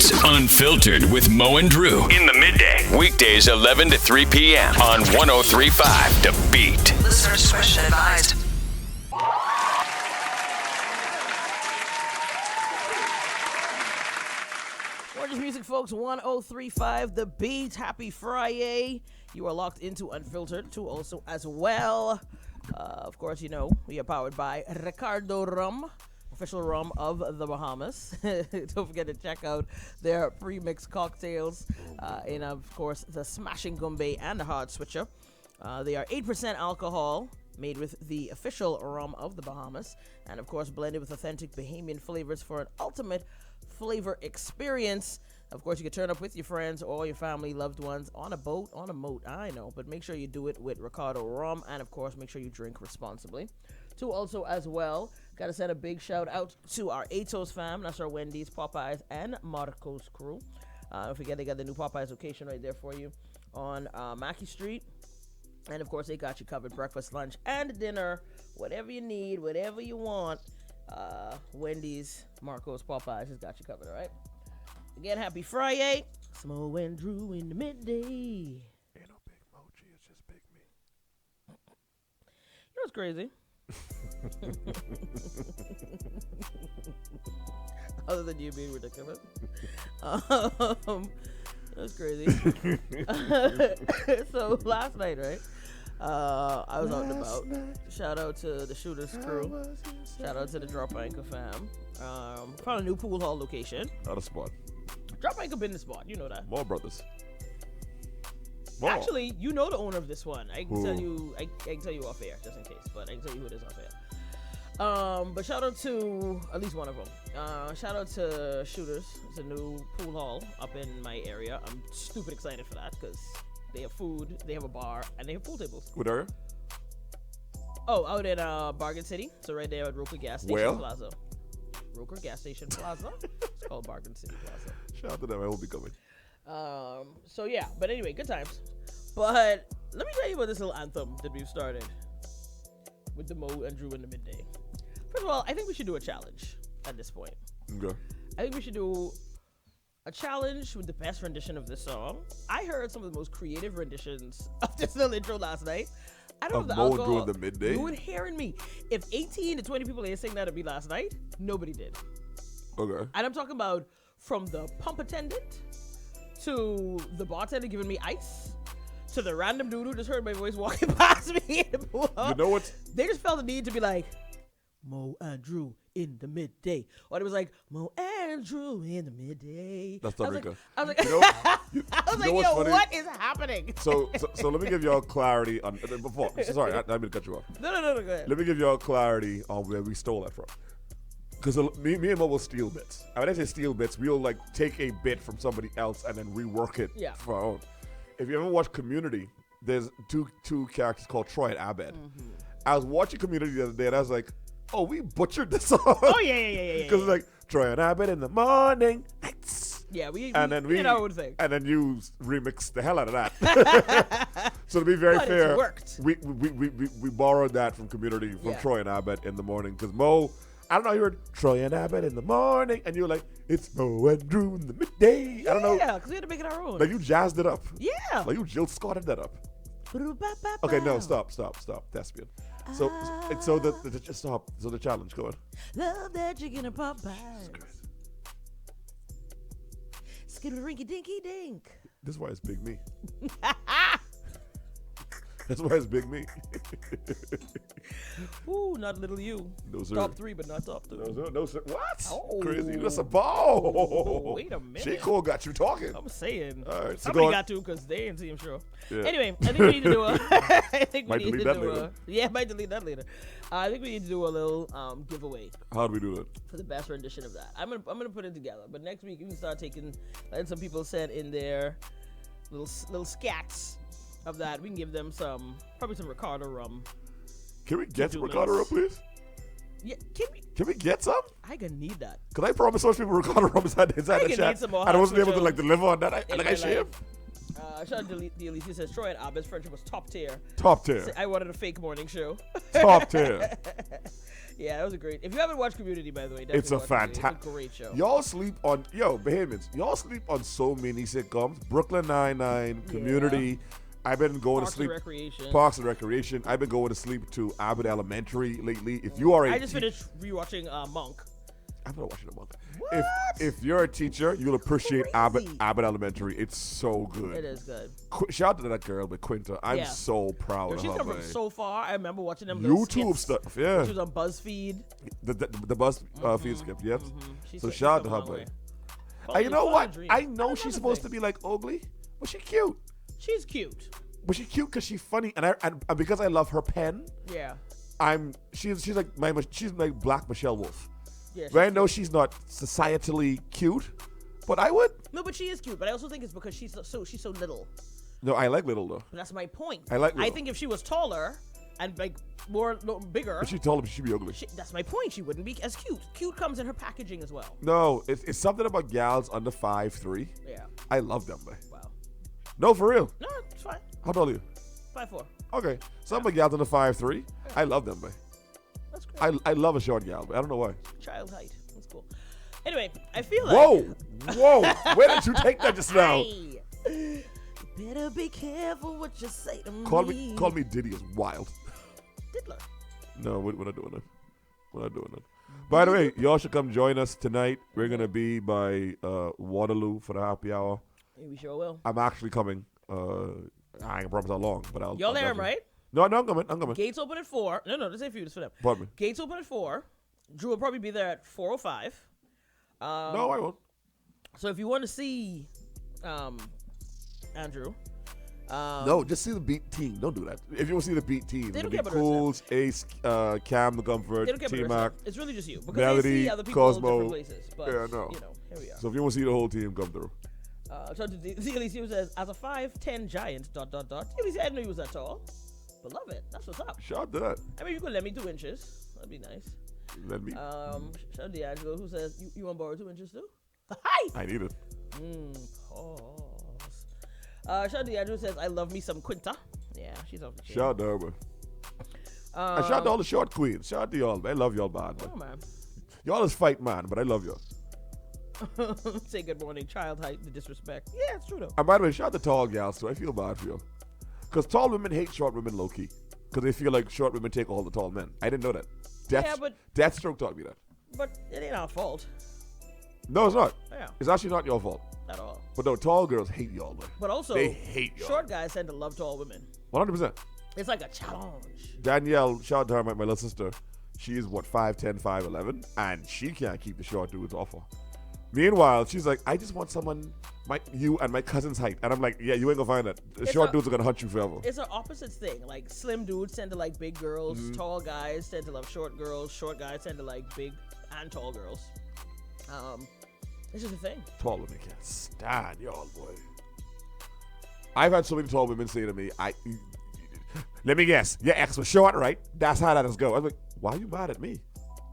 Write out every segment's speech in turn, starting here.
It's Unfiltered with Mo and Drew in the midday. Weekdays 11 to 3 p.m. on 103.5 The Beat. Listener discretion advised. Gorgeous music, folks. 103.5 The Beat. Happy Friday. You are locked into Unfiltered, too, also as well. Of course, you know, we are powered by Ricardo Rum, official rum of the Bahamas. Don't forget to check out their pre-mixed cocktails in, of course, the Smashing Gumbe and the Hard Switcher. They are 8% alcohol, made with the official rum of the Bahamas, and, of course, blended with authentic Bahamian flavors for an ultimate flavor experience. Of course, you can turn up with your friends or your family, loved ones, on a boat, on a moat, I know, but make sure you do it with Ricardo Rum, and of course, make sure you drink responsibly. Too, also, as well, got to send a big shout out to our Atos fam, that's our Wendy's, Popeyes, and Marco's crew. Don't forget, they got the new Popeyes location right there for you on Mackey Street. And of course, they got you covered breakfast, lunch, and dinner, whatever you need, whatever you want. Wendy's, Marco's, Popeyes has got you covered, all right? Again, happy Friday. Smo and Drew in the midday. Ain't no big mochi, it's just big me. You know what's crazy? Other than you being ridiculous. That's crazy. So last night, right? I was out and about. Shout out to the Shooters crew. Shout out to the Drop Anchor fam. Found a new pool hall location. Not a spot. Drop Anchor been in the spot. You know that. More brothers. More. Actually, you know the owner of this one. I can Who? tell you. I can tell you off air, just in case. But I can tell you who it is off air. But shout out to at least one of them. Shout out to Shooters. It's a new pool hall up in my area. I'm stupid excited for that because they have food, they have a bar, and they have pool tables. What area? Oh, out in Bargain City. So right there at Roker Gas Station Where? Plaza. Roker Gas Station Plaza. It's called Bargain City Plaza. Shout out to them, I will be coming. So yeah, but anyway, good times. But let me tell you about this little anthem that we've started with the Mo and Drew in the midday. First of all, I think we should do a challenge at this point. Okay. I think we should do a challenge with the best rendition of this song. I heard some of the most creative renditions of this little intro last night. I don't know if the Mo and alcohol. Drew in the midday? You would hearing me. If 18 to 20 people ain't saying that to me last night, nobody did. Okay. And I'm talking about from the pump attendant to the bartender giving me ice to the random dude who just heard my voice walking past me in the pool. You know what? They just felt the need to be like, Mo and Drew in the midday. Or it was like, Mo and Drew in the midday. That's I was Tarika. I was like, You know, I was you know like, what's yo, funny? what is happening? So let me give y'all clarity on. Before, sorry, I didn't mean to cut you off. No, go ahead. Let me give y'all clarity on where we stole that from. Because me and Mo will steal bits. I mean, I say steal bits. We'll like take a bit from somebody else and then rework it for our own. If you ever watch Community, there's two characters called Troy and Abed. Mm-hmm. I was watching Community the other day and I was like, oh, we butchered this song. Oh, yeah. Because it's like Troy and Abed in the morning, nights. Yeah, we Then did our own thing. And then you remixed the hell out of that. So to be very But fair, it's worked. we borrowed that from Community from Yeah. Troy and Abed in the morning. Because Mo, I don't know, you heard Troy and Abed in the morning, and you were like, it's Mo and Drew in the midday. I don't know. Yeah, because we had to make it our own. Like you jazzed it up. Yeah. Like you Jill Scotted that up. Okay, no, stop. Thespian. So stop. So the challenge, go on. Love that chicken and Popeyes. Skittle rinky dinky dink. This is why it's Big Me. That's why it's Big Me. Ooh, not little you. No, sir. Top 3, but not top 2. No, sir. What? Oh. Crazy. That's a ball. Oh, wait a minute. J. Cole got you talking. I'm saying. All right, so Somebody go on. got to because they didn't see him, sure. Yeah. Anyway, I think we need to do a. I think we Might need delete to that do later. a. Yeah, might delete that later. I think we need to do a little giveaway How do we do that? for the best rendition of that. I'm gonna put it together, but next week we can start letting some people send in their little scats of that. We can give them probably some Ricardo rum. Can we get do some Ricardo rum, minutes. please? Yeah, Can we get some? I gonna need that. Because I promised those people Ricardo rum inside the gonna chat. need some more And I wasn't hot able to switch like deliver on that. in Like my I should have. Shout out to Delise. He says Troy and Abed's friendship was top tier. Top tier. I wanted a fake morning show. Top tier. Yeah, that was a great. If you haven't watched Community, by the way, It's a fantastic. It's a great show. Y'all sleep on Bahamians. Y'all sleep on so many sitcoms. Brooklyn Nine-Nine, Community. I've been going to sleep. Parks and Recreation. I've been going to sleep to Abbott Elementary lately. If you are I just finished rewatching Monk. I'm not watching the Monk. What? If you're a teacher, you'll appreciate Abbott Elementary. It's so good. It is good. Shout out to that girl, but Quinta. I'm so proud of her. She's come from so far. I remember watching them YouTube stuff. Yeah. She was on BuzzFeed. The BuzzFeed skip. Yes. Mm-hmm. So shout out to her, man. You know what? I know she's supposed to be like ugly, but she's cute. She's cute. But she's cute because she's funny, and because I love her pen. Yeah. She's like Black Michelle Wolf. Yeah, but I know she's not societally cute, but I would. No, but she is cute. But I also think it's because she's so little. No, I like little though. But that's my point. I like little. I think if she was taller and like bigger. If she taller, she'd be ugly. That's my point. She wouldn't be as cute. Cute comes in her packaging as well. No, it's something about gals under 5'3". Yeah. I love them, man. Wow. No, for real. No, it's fine. How tall are you? 5'4". Okay. Some of gals under 5'3". Yeah. I love them, man. That's great. I love a short gal, but I don't know why. Child height. That's cool. Anyway, I feel like. Whoa! Where did you take that just now? Hey. Better be careful what you say to me. Call me Diddy is wild. Diddler. No, we're not doing that. We're not doing that. By the way, y'all should come join us tonight. We're gonna be by Waterloo for the happy hour. We sure will. I'm actually coming. I ain't promise how long, but I'll. Y'all there, right? No, I'm coming. Gates open at 4. No, this ain't for you. It's for them. Pardon me. Gates open at 4. Drew will probably be there at 4:05. No, I won't. So if you want to see Andrew. No, just see the beat team. Don't do that. If you want to see the beat team, they don't it'll be Cools, Ace, Cam the Comfort, T-Mac. It's really just you. Because Melody, they see other people Cosmo, in different places. But, yeah, no. Here we are. So if you want to see the whole team, come through. So DLEC says, as a 5'10" giant, ... DLEC, I didn't know he was that tall. But love it. That's what's up. Shout out to that. I mean, you could lend me 2 inches. That'd be nice. Let me. Shout out to D'Angelo, who says, you want to borrow 2 inches too? Hi! I need it. Pause. Shout out to D'Angelo, says, I love me some Quinta. Yeah, she's off the chain. Shout out to her, man. And shout out to all the short queens. Shout out to y'all, man. I love y'all, man. Oh, man. Y'all is fight, man, but I love y'all. Say good morning, child height, the disrespect. Yeah, it's true, though. And by the way, shout out to tall gals, too. I feel bad for you. Because tall women hate short women low-key. Because they feel like short women take all the tall men. I didn't know that. Deathstroke taught me that. But it ain't our fault. No, it's not. Yeah. It's actually not your fault. At all. But no, tall girls hate y'all, man. But also, they hate y'all. Short guys tend to love tall women. 100%. It's like a challenge. Danielle, shout out to her, my little sister. She's, 5'10", 5'11", and she can't keep the short dudes off her. Meanwhile, she's like, I just want someone you and my cousin's height. And I'm like, yeah, you ain't gonna find that. The short dudes are gonna hunt you forever. It's an opposite thing. Like, slim dudes tend to like big girls. Mm-hmm. Tall guys tend to love short girls. Short guys tend to like big and tall girls. It's just a thing. Tall women can't stand y'all, boy. I've had so many tall women say to me, let me guess, your ex was short, right? That's how that is go. I'm like, why are you mad at me?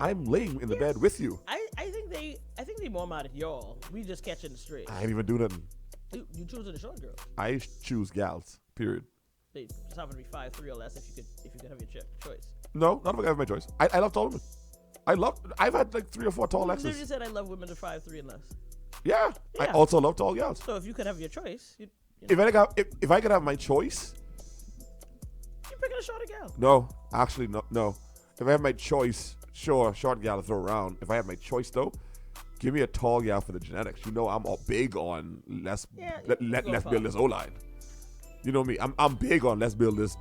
I'm laying in the bed with you. I think they more mad at y'all. We just catching the straight. I ain't even do nothing. You choosing a short girl. I choose gals. Period. They just happen to be 5'3" or less if you could have your choice. No, not if I have my choice. I love tall women. I've had like 3 or 4 tall exes. You just said I love women to 5'3" and less. Yeah. I also love tall gals. So if you could have your choice, you know. If I could have my choice, you're picking a shorter gal. No, actually no. If I have my choice, sure, short gal to throw around. If I have my choice though, give me a tall gal for the genetics. You know I'm all big on let's build this O-line. You know me. I'm big on let's build this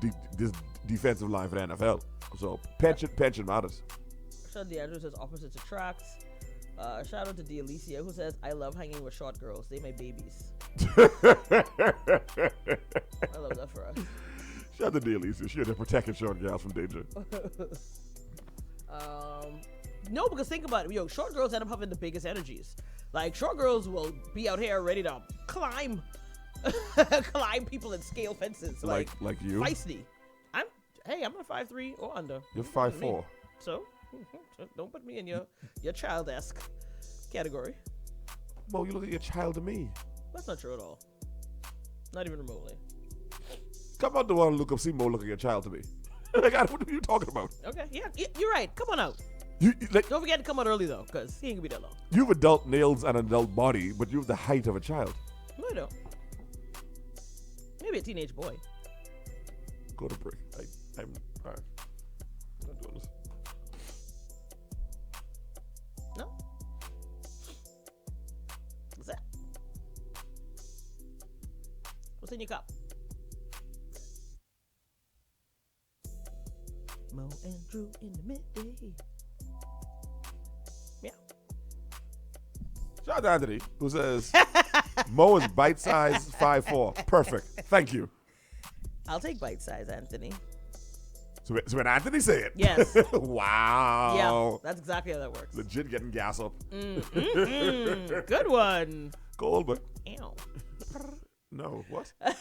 defensive line for the NFL. So pension matters. Shout out to Andrew says opposites attract. Shout out to D'Alicia who says I love hanging with short girls. They my babies. I love that for us. Shout out to D'Alicia. She's protecting short gals from danger. No, because think about it. Short girls end up having the biggest energies. Like, short girls will be out here ready to climb people and scale fences. Like you? Feisty. I'm not 5'3" or under. You're 5'4". So, don't put me in your child-esque category. Mo, you look at your child to me. That's not true at all. Not even remotely. Come out the one and look up, see Mo look at your child to me. Like, what are you talking about? Okay, yeah, you're right. Come on out. Don't forget to come out early though, because he ain't gonna be that long. You have adult nails and an adult body, but you have the height of a child. No, I don't. Maybe a teenage boy. Go to break. I'm all right. I'm not doing this. No. What's that? What's in your cup? Mo and Drew in the midday. Yeah. Shout out to Anthony, who says Mo is bite size 5'4". Perfect. Thank you. I'll take bite size, Anthony. So when Anthony say it. Yes. Wow. Yeah, that's exactly how that works. Legit getting gas up. Good one. Cold, but. Ew. No, what? All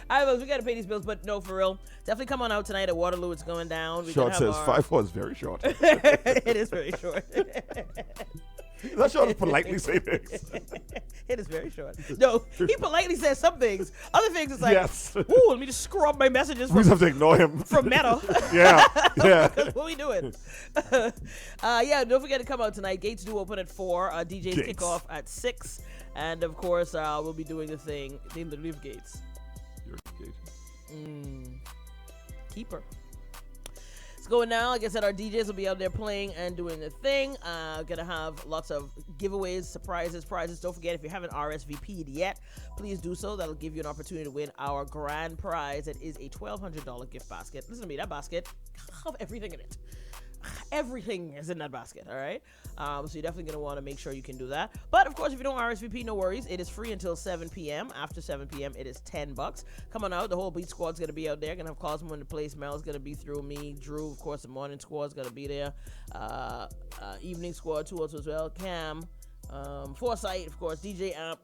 right, folks, we got to pay these bills, but no, for real. Definitely come on out tonight at Waterloo. It's going down. Short says 5'4" is very short. It is very short. That's short to politely say things. It is very short. No, he politely says some things. Other things, it's like, yes. Ooh, let me just scrub my messages We just have to ignore him. from Meta. Yeah. What we doing? Yeah, don't forget to come out tonight. Gates do open at 4. DJs kick off at 6. And, of course, we'll be doing the thing. They literally have Gates. Your Gates. Keeper. It's going now. Like I said, our DJs will be out there playing and doing the thing. Gonna have lots of giveaways, surprises, prizes. Don't forget, if you haven't RSVP'd yet, please do so. That'll give you an opportunity to win our grand prize. It is a $1,200 gift basket. Listen to me, that basket have everything in it. Everything is in that basket, all right? So you're definitely going to want to make sure you can do that. But, of course, if you don't RSVP, no worries. It is free until 7 p.m. After 7 p.m., it is $10. Come on out. The whole Beat Squad's going to be out there. Going to have Cosmo in the place. Mel's going to be through me. Drew, of course, the Morning Squad's going to be there. Evening Squad, too, also as well. Cam. Foresight, of course. DJ Amp.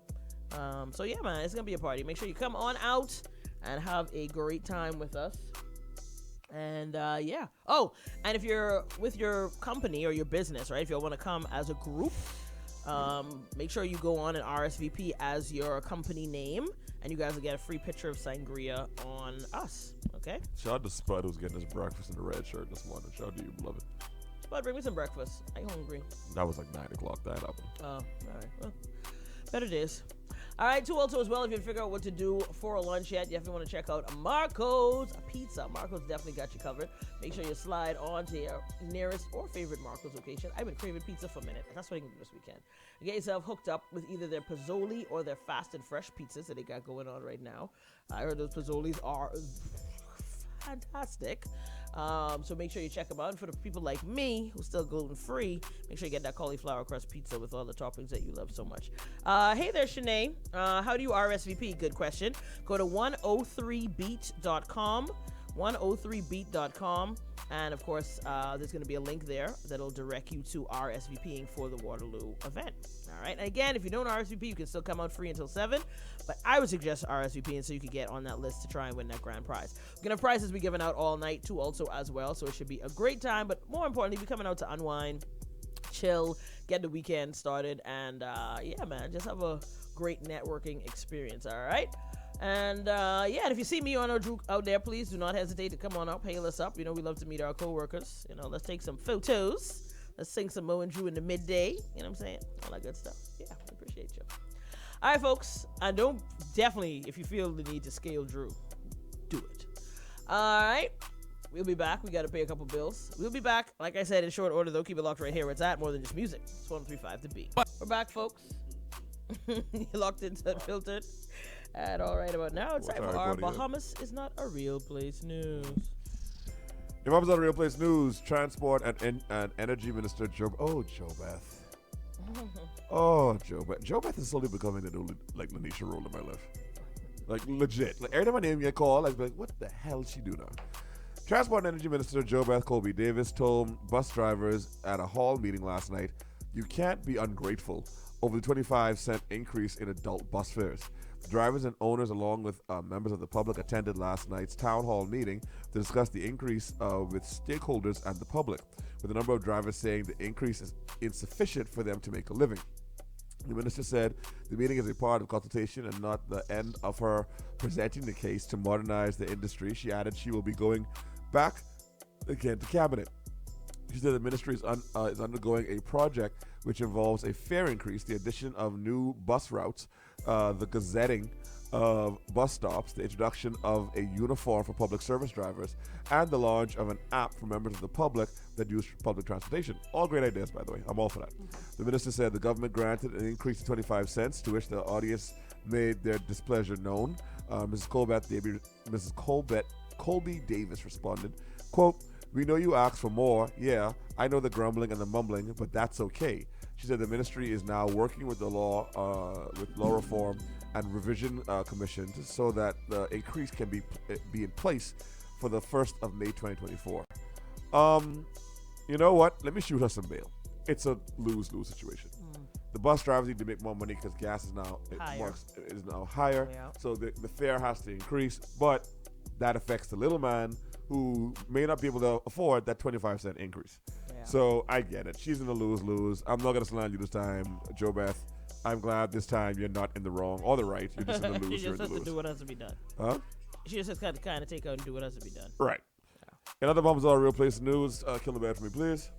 So, yeah, man, it's going to be a party. Make sure you come on out and have a great time with us. And yeah. Oh, and if you're with your company or your business, right? If you want to come as a group, make sure you go on and RSVP as your company name, and you guys will get a free picture of sangria on us. Okay. Shout out to Spud, who's getting his breakfast in the red shirt this morning. Shout out to you, beloved. Spud, bring me some breakfast. I'm hungry. That was like 9 o'clock. That happened. Oh, all right. Well, better days. All right, too, also as well, if you figure out what to do for a lunch yet, you definitely want to check out Marco's Pizza. Marco's definitely got you covered. Make sure you slide on to your nearest or favorite Marco's location. I've been craving pizza for a minute. That's what I can do this weekend. Get yourself hooked up with either their Pozzoli or their fast and fresh pizzas that they got going on right now. I heard those Pozzolis are fantastic. So make sure you check them out. And for the people like me who's still gluten-free, make sure you get that cauliflower crust pizza with all the toppings that you love so much. Hey there, Shanae. How do you RSVP? Good question. Go to 103beat.com. 103beat.com. And of course, there's going to be a link there that'll direct you to RSVPing for the Waterloo event. All right. And again, if you don't RSVP, you can still come out free until 7. But I would suggest RSVPing so you can get on that list to try and win that grand prize. We're going to have prizes be given out all night too, also as well. So it should be a great time. But more importantly, we're coming out to unwind, chill, get the weekend started, and yeah, man, just have a great networking experience. All right. And yeah, and if you see me on or Drew out there, please do not hesitate to come on up, hail us up. You know, we love to meet our coworkers. You know, let's take some photos. Let's sing some Mo and Drew in the midday. You know what I'm saying? All that good stuff. Yeah, I appreciate you. All right, folks. And don't definitely, if you feel the need to scale Drew, do it. All right. We'll be back. We got to pay a couple bills. We'll be back, like I said, in short order, though. Keep it locked right here where it's at. More than just music. It's 103.5 The Beat. We're back, folks. You're locked into Unfiltered. And all right, about now, it's time for our Bahamas is not a real place news. Your Bahamas is not a real place news. Transport and Energy Minister Joe Beth. Joe Beth. Joe Beth is slowly becoming the new, like, Lanisha role in my life. Like, legit. Like, every time my name get called, I'd be like, what the hell she do now? Transport and Energy Minister Joe Beth Colby Davis told bus drivers at a hall meeting last night, you can't be ungrateful over the 25-cent increase in adult bus fares. Drivers and owners, along with members of the public, attended last night's town hall meeting to discuss the increase with stakeholders and the public, with a number of drivers saying the increase is insufficient for them to make a living. The minister said the meeting is a part of consultation and not the end of her presenting the case to modernize the industry. She added she will be going back again to cabinet. She said the ministry is undergoing a project which involves a fare increase, the addition of new bus routes, the gazetting of bus stops, the introduction of a uniform for public service drivers, and the launch of an app for members of the public that use public transportation. All great ideas, by the way. I'm all for that. The minister said the government granted an increase of 25 cents, to which the audience made their displeasure known. Mrs. Colby Davis responded, quote, "We know you asked for more. Yeah, I know the grumbling and the mumbling, but that's okay." She said the ministry is now working with the law reform and revision commission so that the increase can be in place for the 1st of May 2024. You know what? Let me shoot her some bail. It's a lose-lose situation. The bus drivers need to make more money because gas is now higher. Yeah. So the fare has to increase, but that affects the little man who may not be able to afford that 25-cent increase. Yeah. So I get it. She's in a lose-lose. I'm not going to slam you this time, Joe Beth. I'm glad this time you're not in the wrong or the right. You're just in the lose. She just has to do what has to be done. Huh? She just has to kind of take out and do what has to be done. Right. Yeah. In other bombs, all real place news. Kill the bad for me, please.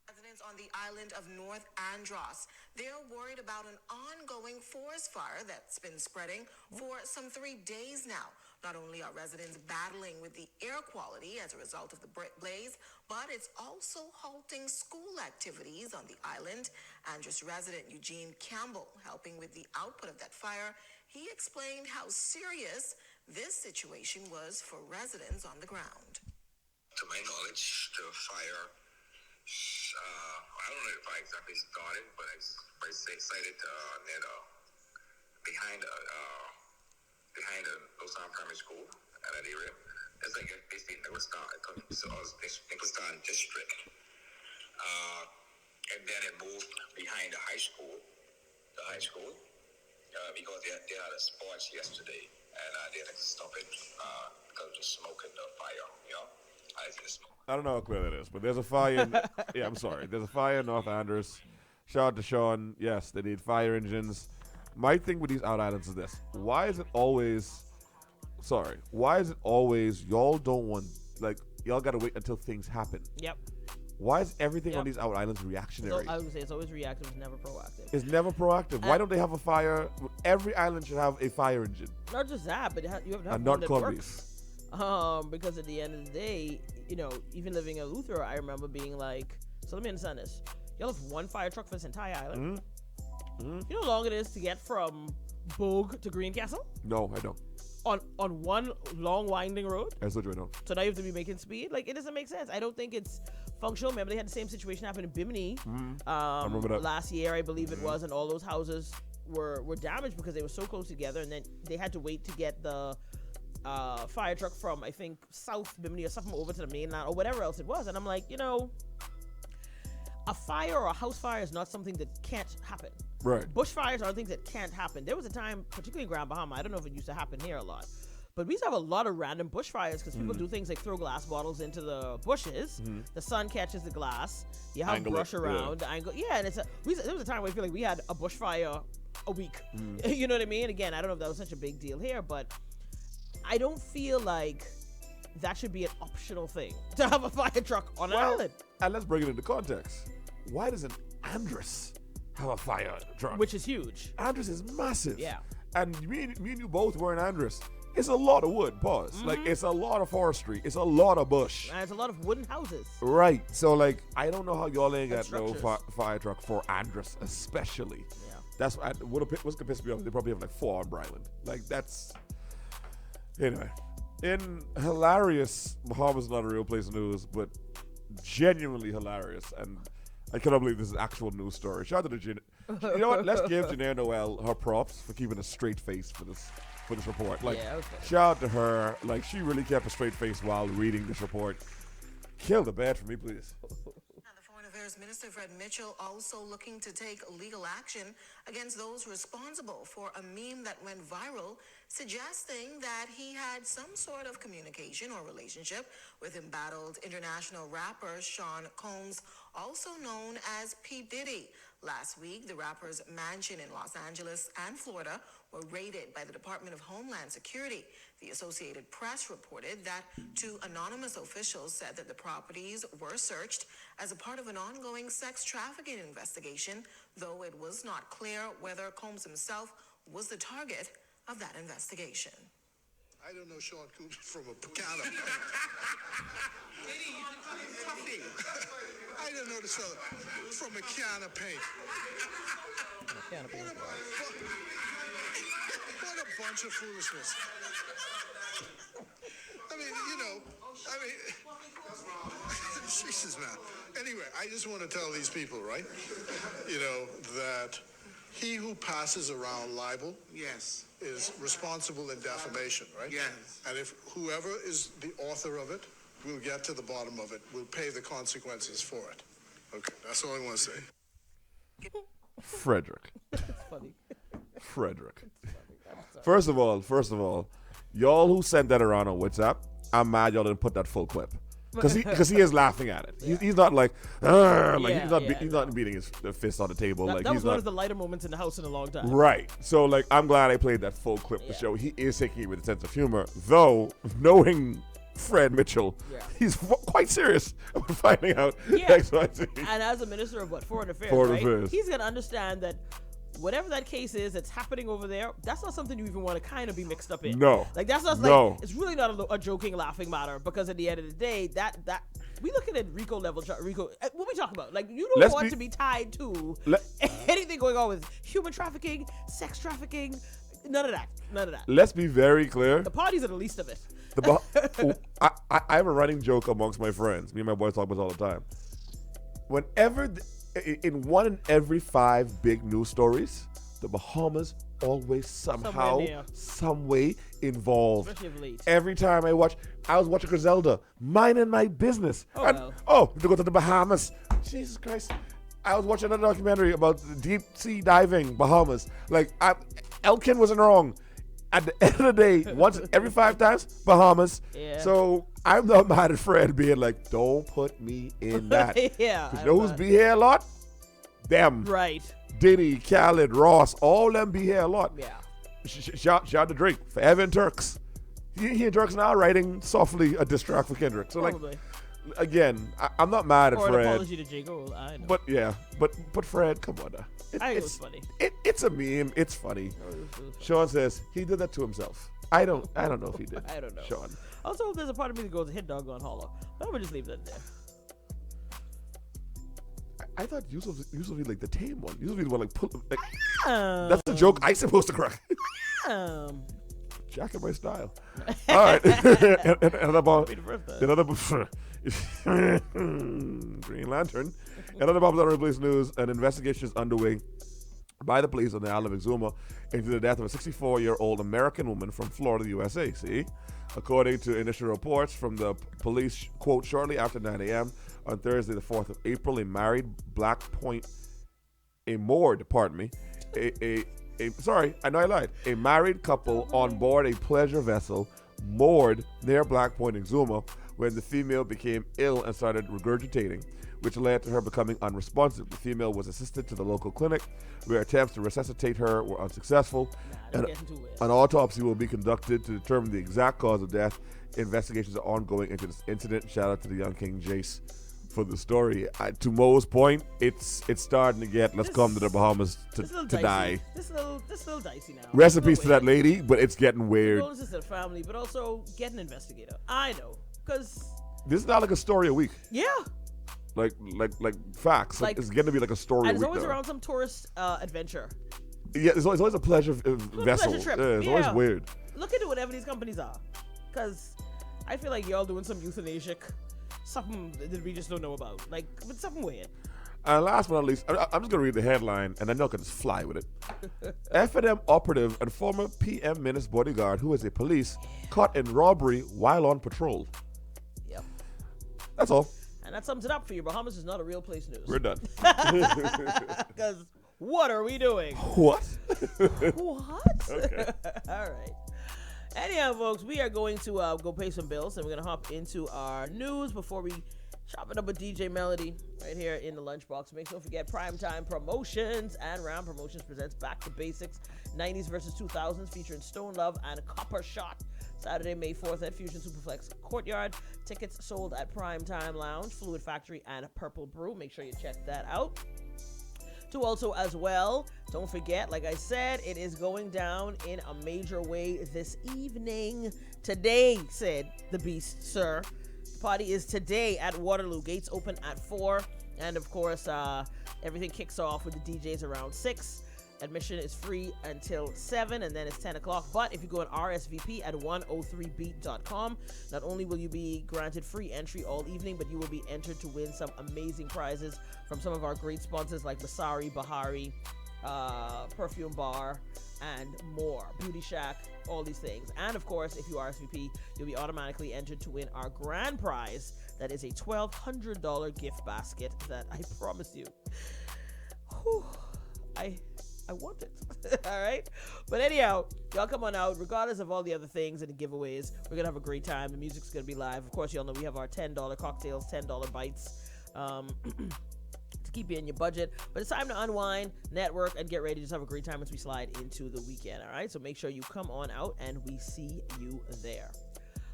Residents on the island of North Andros, they're worried about an ongoing forest fire that's been spreading for some 3 days now. Not only are residents battling with the air quality as a result of the blaze, but it's also halting school activities on the island. Andros resident Eugene Campbell, helping with the output of that fire, he explained how serious this situation was for residents on the ground. To my knowledge, the fire, I don't know if I exactly started, but I cited near behind Osam Primary School at that area. It's like basically Nicholaston district. And then it moved behind the high school, because they had a sports yesterday, and they had to stop it because of the smoke and the fire, I don't know how clear that is, but there's a fire in, I'm sorry. There's a fire in North Andros. Shout out to Sean. Yes, they need fire engines. My thing with these out islands is this. Why is it always y'all don't want, like, y'all got to wait until things happen? Yep. Why is everything on these out islands reactionary? So I would say it's always reactive. It's never proactive. It's never proactive. Why don't they have a fire? Every island should have a fire engine. Not just that, but you have to have And one not that Columbia's. works. Because at the end of the day, even living in Luther, I remember being like, so let me understand this. Y'all have one fire truck for this entire island? You know how long it is to get from Bogue to Greencastle? No, I don't. On one long winding road? That's what I don't. So now you have to be making speed? Like, it doesn't make sense. I don't think it's functional. Remember, they had the same situation happen in Bimini I remember that. last year, I believe it was, and all those houses were damaged because they were so close together, and then they had to wait to get the fire truck from, I think, South Bimini or something over to the mainland or whatever else it was. And I'm like, a fire or a house fire is not something that can't happen. Right. Bushfires are things that can't happen. There was a time, particularly in Grand Bahama, I don't know if it used to happen here a lot, but we used to have a lot of random bushfires because people do things like throw glass bottles into the bushes. The sun catches the glass. You have Angle brush it, around. The angle. Yeah, and there was a time where I feel like we had a bushfire a week. You know what I mean? Again, I don't know if that was such a big deal here, but I don't feel like that should be an optional thing to have a fire truck on an island. And let's bring it into context. Why doesn't Andros have a fire truck? Which is huge. Andros is massive. Yeah. And me and you both were in Andros. It's a lot of wood, pause. Like, it's a lot of forestry. It's a lot of bush. And it's a lot of wooden houses. Right. So, like, I don't know how y'all ain't got no structures. fire truck for Andros, especially. Yeah. That's what's gonna piss me off. They probably have like 4 on Bryland. Like, that's... Anyway. In hilarious, Bahamas not a real place news, but genuinely hilarious. And I cannot believe this is an actual news story. Shout out to Jan. You know what? Let's give Janair Noel her props for keeping a straight face for this report. Like, shout out to her. Like, she really kept a straight face while reading this report. Kill the bad for me, please. The Foreign Affairs Minister Fred Mitchell also looking to take legal action against those responsible for a meme that went viral suggesting that he had some sort of communication or relationship with embattled international rapper Sean Combs, also known as P. Diddy. Last week, the rapper's mansion in Los Angeles and Florida were raided by the Department of Homeland Security. The Associated Press reported that two anonymous officials said that the properties were searched as a part of an ongoing sex trafficking investigation, though it was not clear whether Combs himself was the target of that investigation. I don't know Sean Combs from a piano. I don't know this fella from a can of paint. What a bunch of foolishness. Jesus, man. Anyway, I just want to tell these people, right? That he who passes around libel, yes, is responsible in defamation, right? Yes. And if whoever is the author of it, we'll get to the bottom of it. We'll pay the consequences for it. Okay, that's all I want to say. Frederick. That's funny. Frederick. First of all, y'all who sent that around on WhatsApp, I'm mad y'all didn't put that full clip. Because he is laughing at it. Yeah. He's not like, he's not beating his fist on the table. That was one of the lighter moments in the house in a long time. Right. So, I'm glad I played that full clip to show he is taking it with a sense of humor. Though, knowing Fred Mitchell, he's quite serious about finding out XYZ. And as a minister of Foreign Affairs, he's going to understand that whatever that case is that's happening over there, that's not something you even want to kind of be mixed up in. No. That's not it's really not a joking, laughing matter, because at the end of the day, that we looking at RICO level, what we talking about? You don't want to be tied to anything going on with human trafficking, sex trafficking, none of that. Let's be very clear. The parties are the least of it. I have a running joke amongst my friends. Me and my boys talk about this all the time. Whenever in 1 in every 5 big news stories, the Bahamas always somehow, some way involved. Especially of late. Every time I was watching Griselda, minding my business. To go to the Bahamas. Jesus Christ. I was watching another documentary about deep sea diving, Bahamas. Elkin wasn't wrong. At the end of the day, once every 5 times, Bahamas. Yeah. So I'm not mad at Fred being like, don't put me in that. Yeah. You know who's be here a lot? Them. Right. Diddy, Khaled, Ross, all them be here a lot. Yeah. Shout to Drake, Forever and Turks. He and Turks now writing softly a diss track for Kendrick. So probably. Again, I'm not mad at Fred. Or an apology to J. Cole, I know. But Fred, come on now. I think it was funny. It's a meme. It's funny. Sean says he did that to himself. I don't know if he did. I don't know. Sean. Also, there's a part of me that goes, hit doggone hollow. But I'm going to just leave that there. I thought usually like the tame one. Usually the one that's the joke I'm supposed to crack. Jack in my style. All right. Green Lantern. Another popular police news, an investigation is underway by the police on the island of Exuma into the death of a 64-year-old American woman from Florida, USA. See? According to initial reports from the police, quote, shortly after 9 a.m. on Thursday, the 4th of April, a moored couple on board a pleasure vessel moored near Black Point, Exuma, when the female became ill and started regurgitating, which led to her becoming unresponsive. The female was assisted to the local clinic, where attempts to resuscitate her were unsuccessful. An autopsy will be conducted to determine the exact cause of death. Investigations are ongoing into this incident. Shout out to the young King Jace for the story. To Mo's point, it's starting to get, let's come to the Bahamas to die. This little dicey now. Rest in peace to that lady, but it's getting weird. Condolences to the family, but also get an investigator. I know, because this is not like a story a week. Yeah. Like facts. It's going to be like a story a week. And it's always around some tourist adventure. Yeah, it's always a pleasure vessel. Pleasure trip. It's always weird. Look into whatever these companies are, because I feel like y'all doing some euthanasic, something that we just don't know about, but something weird. And last but not least, I'm just going to read the headline, and then y'all can just fly with it. F&M operative and former PM Minutes bodyguard who is a police caught in robbery while on patrol. Yep. That's all. And that sums it up for you. Bahamas is not a real place news. We're done. Because what are we doing? What? What? Okay. All right. Anyhow, folks, we are going to go pay some bills, and we're going to hop into our news before we Chop it up with DJ Melody right here in the lunchbox. Make sure don't forget Primetime Promotions and Round Promotions presents Back to Basics 90s versus 2000s featuring Stone Love and Copper Shot. Saturday, May 4th at Fusion Superflex Courtyard. Tickets sold at Primetime Lounge, Fluid Factory, and Purple Brew. Make sure you check that out. To also as well, don't forget, like I said, it is going down in a major way this evening. Today, said the Beast, sir. The party is today at Waterloo. Gates open at 4. And of course, everything kicks off with the DJs around 6. Admission is free until 7, and then it's 10 o'clock. But if you go on RSVP at 103beat.com, not only will you be granted free entry all evening, but you will be entered to win some amazing prizes from some of our great sponsors like Basari, Bahari, Perfume Bar, and more. Beauty Shack, all these things. And of course, if you RSVP, you'll be automatically entered to win our grand prize. That is a $1,200 gift basket that I promise you. Whew, I want it. All right. But anyhow, y'all come on out. Regardless of all the other things and the giveaways, we're going to have a great time. The music's going to be live. Of course, y'all know we have our $10 cocktails, $10 bites to keep you in your budget. But it's time to unwind, network, and get ready to just have a great time as we slide into the weekend. All right. So make sure you come on out and we see you there.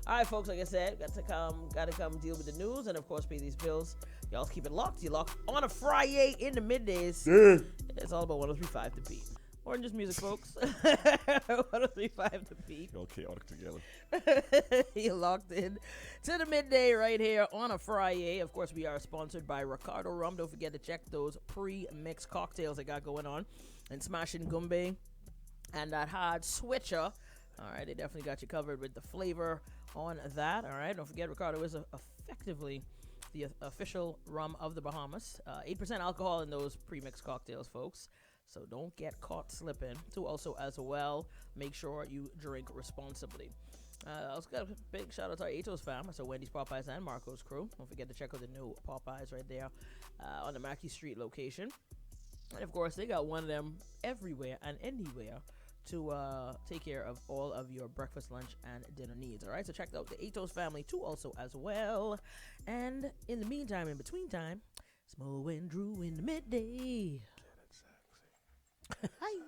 All right, folks, like I said, got to come deal with the news and, of course, pay these bills. Y'all keep it locked. You're locked on a Friday in the middays. Yeah. It's all about 103.5 The Beat. More than just music, folks. 103.5 The Beat. All chaotic together. You're locked in to the midday right here on a Friday. Of course, we are sponsored by Ricardo Rum. Don't forget to check those pre-mixed cocktails they got going on. And Smashing Gumbe and that hard switcher. All right, they definitely got you covered with the flavor on that. All right, don't forget Ricardo is effectively the official rum of the Bahamas. 8% alcohol in those pre-mixed cocktails, folks. So don't get caught slipping. To also as well, make sure you drink responsibly. I also got a big shout out to our Atos fam. So Wendy's, Popeyes, and Marco's crew. Don't forget to check out the new Popeyes right there on the Mackey Street location. And of course, they got one of them everywhere and anywhere to take care of all of your breakfast, lunch, and dinner needs. All right, so check out the Atos family too also as well. And in the meantime, in between time, it's Mo and Drew in the midday. Get it sexy. Hi.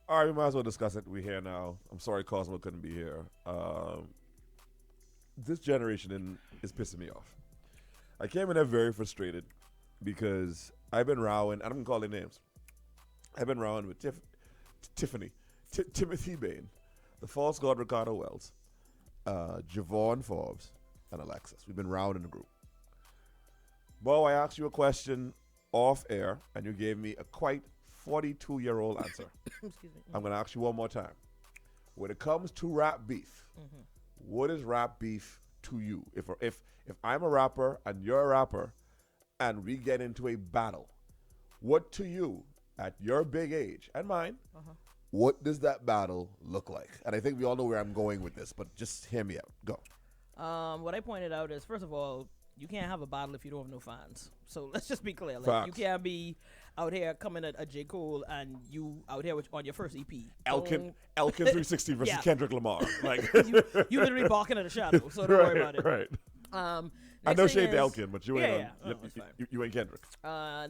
All right, we might as well discuss it. We're here now. I'm sorry Cosmo couldn't be here. This generation is pissing me off. I came in there very frustrated because I've been rowing, and I'm going to call their names. I've been rowing with Timothy Bain, the false god Ricardo Wells, Javon Forbes, and Alexis. We've been rowing in the group. Bo, I asked you a question off air, and you gave me a quite 42-year-old answer. Excuse me. I'm going to ask you one more time. When it comes to rap beef, what is rap beef to you? If I'm a rapper and you're a rapper, and we get into a battle, what to you, at your big age and mine, what does that battle look like? And I think we all know where I'm going with this, but just hear me out. Go. What I pointed out is, first of all, you can't have a battle if you don't have no fans. So let's just be clear. Like, you can't be out here coming at J. Cole and you out here on your first EP. Elkin 360 versus Kendrick Lamar. Like you literally barking at a shadow, so don't worry about it. Right. I know shade to Elkin, but you ain't you ain't Kendrick.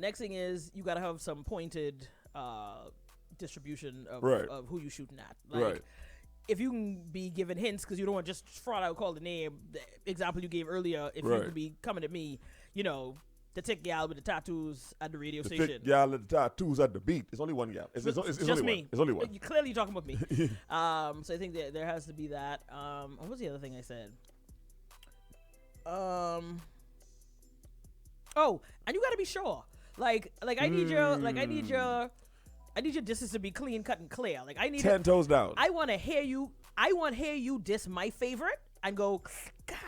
Next thing is you gotta have some pointed distribution of who you shooting at. Like, if you can be giving hints because you don't want to just fraud out call the name, the example you gave earlier, if you could be coming at me, you know, the thick gal with the tattoos at the radio station. The thick gal with the tattoos at the beat. It's only one gal. It's just only me. One. It's only one. You're clearly talking about me. So I think that there has to be that. What was the other thing I said? Oh, and you gotta be sure. Like I need your disses to be clean cut and clear. Like I need 10 toes down. I want to hear you diss my favorite and go, God.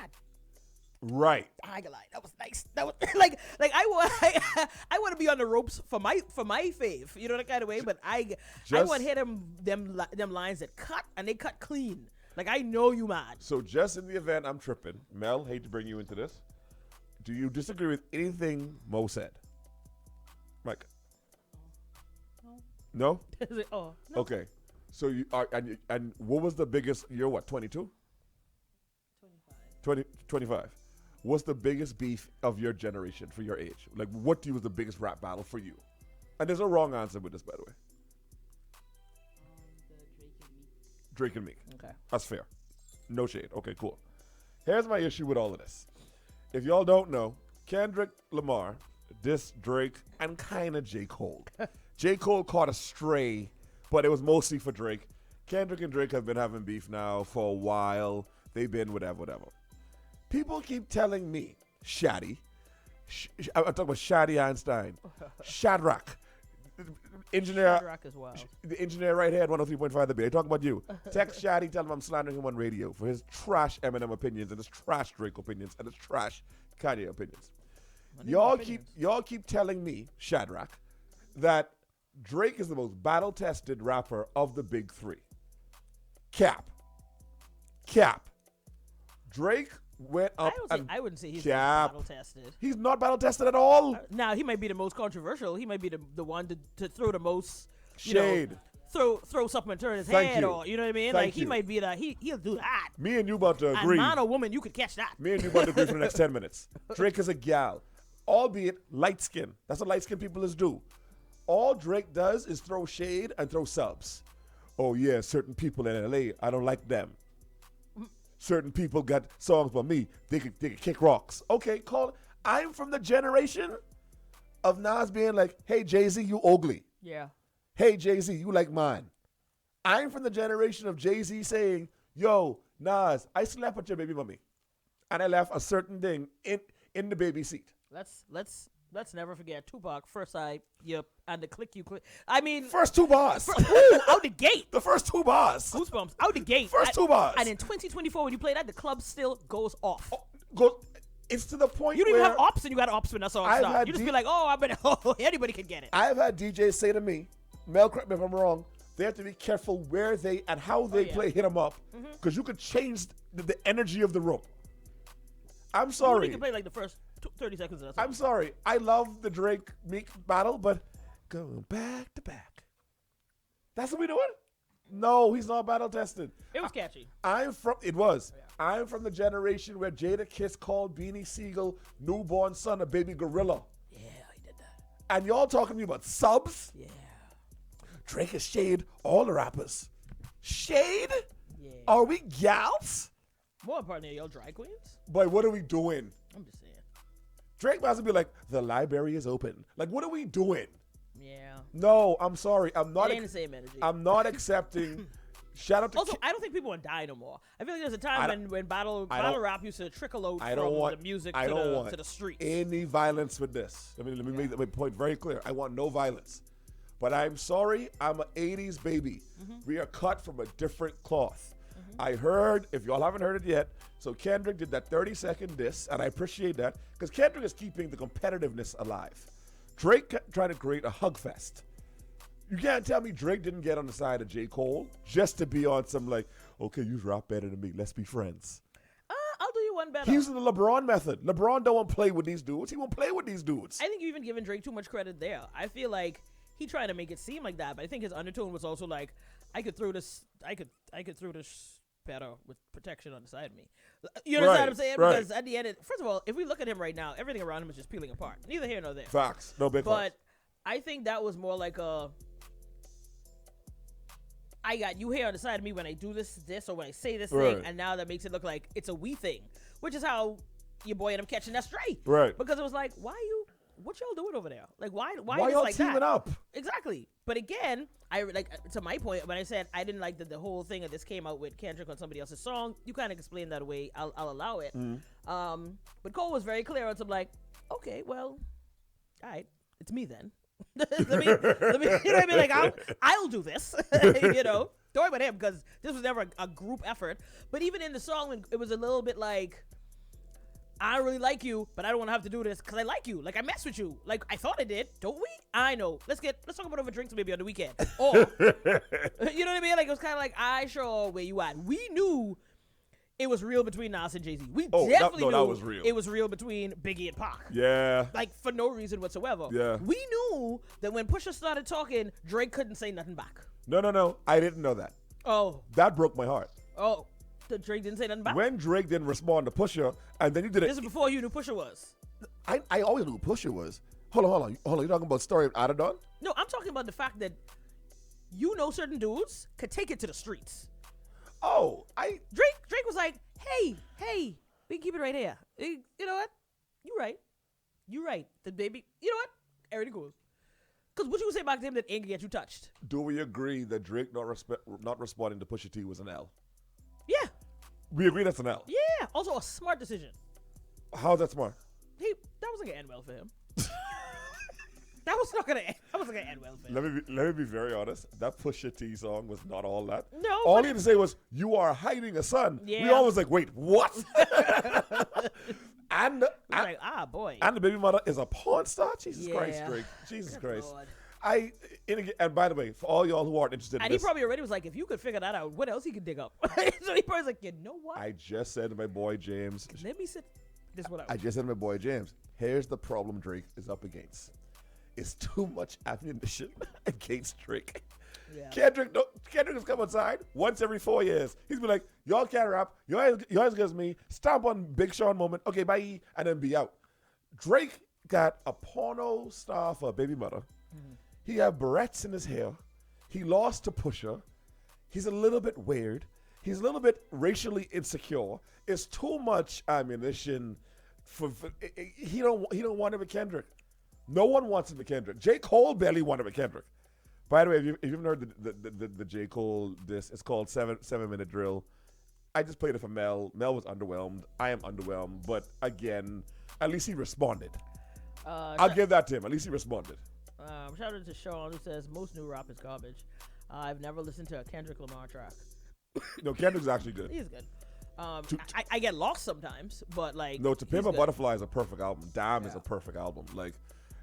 Right. I ain't gonna lie. That was nice. That was like I want to be on the ropes for my fave. You know, that kind of way. But I want to hear them lines that cut and they cut clean. Like I know you mad. So just in the event I'm tripping, Mel, hate to bring you into this. Do you disagree with anything Mo said? Mike? No? No? Okay. So you are, and what was the biggest? You're what, 22? 25. What's the biggest beef of your generation for your age? Like, what do you was the biggest rap battle for you? And there's no wrong answer with this, by the way. The Drake and Meek. Okay. That's fair. No shade. Okay, cool. Here's my issue with all of this. If y'all don't know, Kendrick Lamar dissed Drake and kind of J. Cole. J. Cole caught a stray, but it was mostly for Drake. Kendrick and Drake have been having beef now for a while. They've been whatever. People keep telling me, Shaddy, I'm talking about Shaddy Einstein, Shadrach, engineer, Shadrach as well. the engineer right here at 103.5 The Bay. I talk about you. Text Shaddy, tell him I'm slandering him on radio for his trash Eminem opinions and his trash Drake opinions and his trash Kanye opinions. Y'all keep telling me, Shadrach, that Drake is the most battle-tested rapper of the big three. Cap. Drake went up I wouldn't say he's Cap. battle tested. He's not battle-tested at all. Now he might be the most controversial. He might be the one to throw the most Shade. Throw something and turn his Thank head, you. or you know what I mean. Thank Like he you. might be he'll do that. Me and you about to And agree. man or woman, you could catch that. Me and you about to agree for the next 10 minutes. Drake is a gal, albeit light skin. That's what light skin people is do. All Drake does is throw shade and throw subs. Oh yeah, certain people in LA, I don't like them. Certain people got songs by me. They could kick rocks. Okay, call. I'm from the generation of Nas being like, "Hey Jay-Z, you ugly. Yeah. Hey Jay-Z, you like mine." I'm from the generation of Jay-Z saying, "Yo, Nas, I slept with your baby mommy, and I left a certain thing in the baby seat." Let's never forget Tupac, First Eye, yep, and the click you click. I mean, First two bars. ooh, out the gate. The first two bars. Goosebumps, out the gate. First two bars. And in 2024, when you play that, the club still goes off. It's to the point You don't where even have ops, and you got ops when that song I've starts. had You just be like, oh, anybody can get it. I've had DJs say to me, Mel, correct me if I'm wrong, they have to be careful where they and how they play Hit 'Em Up, because you could change the energy of the room. I'm sorry. You can play like the first 30 seconds of that song. I'm sorry. I love the Drake Meek battle, but going back to back. That's what we doing? No, he's not battle tested. It was catchy. I'm from the generation where Jada Kiss called Beanie Siegel newborn son a baby gorilla. Yeah, he did that. And y'all talking to me about subs? Yeah. Drake is shade all the rappers. Shade? Yeah. Are we gals? More importantly, y'all drag queens? Boy, what are we doing? I'm just saying. Drake must be like, the library is open. Like, what are we doing? Yeah. No, I'm sorry. I'm not. It ain't the same energy. I'm not accepting. Shout out to. Also, I don't think people want to die no more. I feel like there's a time when battle rap used to trickle out I from don't want the music I don't to want the streets. any violence with this. I mean, let me make my point very clear. I want no violence. But I'm sorry, I'm an 80s baby. We are cut from a different cloth. I heard, if y'all haven't heard it yet, so Kendrick did that 30-second diss, and I appreciate that, because Kendrick is keeping the competitiveness alive. Drake trying to create a hug fest. You can't tell me Drake didn't get on the side of J. Cole just to be on some like, okay, you rap better than me, let's be friends. I'll do you one better. He's using the LeBron method. LeBron don't want to play with these dudes. He won't play with these dudes. I think you've even given Drake too much credit there. I feel like he tried to make it seem like that, but I think his undertone was also like, I could throw this better with protection on the side of me. You understand what I'm saying? Right. Because at the end, first of all, if we look at him right now, everything around him is just peeling apart. Neither here nor there. Facts. No big But I think that was more like I got you here on the side of me when I do this, or when I say this thing, and now that makes it look like it's a we thing, which is how your boy ended up catching that stray. Right. Because it was like, what y'all doing over there? Like, why Why is y'all like teaming that? up? Exactly. But again, I like to my point when I said I didn't like that the whole thing of this came out with Kendrick on somebody else's song. You kind of explained that away. I'll allow it. But Cole was very clear on some like, okay, well, all right, it's me then. let me, you know what I mean? Like, I'll do this, you know. Don't worry about him because this was never a group effort. But even in the song, it was a little bit like, I don't really like you, but I don't want to have to do this because I like you. Like, I mess with you. Like, I thought I did. Don't we? I know. Let's talk about over drinks maybe on the weekend. Or, you know what I mean? Like, it was kind of like, I sure where you at. We knew it was real between Nas and Jay-Z. We definitely knew that was real. It was real between Biggie and Pac. Yeah. Like, for no reason whatsoever. Yeah. We knew that when Pusha started talking, Drake couldn't say nothing back. No. I didn't know that. Oh. That broke my heart. Oh. that Drake didn't say nothing back. When Drake didn't respond to Pusha, and then you did it. This is before you knew Pusha was. I always knew who Pusha was. Hold on. You talking about story of Adidon? No, I'm talking about the fact that certain dudes could take it to the streets. Oh, Drake was like, hey, we can keep it right here. You know what? You right. The baby, you know what? Everything goes. Because what you would say back to him that ain't gonna get you touched. Do we agree that Drake not responding to Pusha T was an L? Yeah. We agree that's an L. Yeah. Also a smart decision. How's that smart? That wasn't gonna end well for him. That wasn't gonna end well for him. Let me be very honest. That Pusha T song was not all that. No. All he had to say was, "You are hiding a son." Yeah. We all was like, "Wait, what?" and boy. And the baby mother is a porn star. Jesus Christ, Drake. Jesus Good Christ. Lord. And by the way, for all y'all who aren't interested in this, he probably already was like, if you could figure that out, what else he could dig up? So he probably was like, you know what? I just said to my boy James. Let me sit. This is what I just said to my boy James. Here's the problem Drake is up against. It's too much ammunition against Drake. Yeah. Kendrick has come outside once every 4 years. He's been like, y'all can't rap. Y'all against me. Stomp on Big Sean moment. Okay, bye. And then be out. Drake got a porno star for a baby mother. Mm-hmm. He had barrettes in his hair. He lost to Pusha. He's a little bit weird. He's a little bit racially insecure. It's too much ammunition he don't want him with Kendrick. No one wants him with Kendrick. J. Cole barely wanted with Kendrick. By the way, if you haven't heard the J. Cole diss, it's called 7-Minute Drill. I just played it for Mel. Mel was underwhelmed. I am underwhelmed. But again, at least he responded. I'll give that to him. At least he responded. Shout out to Sean who says, most new rap is garbage. I've never listened to a Kendrick Lamar track. No, Kendrick's actually good. He's good. I get lost sometimes, but like... No, To Pimp a Butterfly is a perfect album. Damn is a perfect album. Like,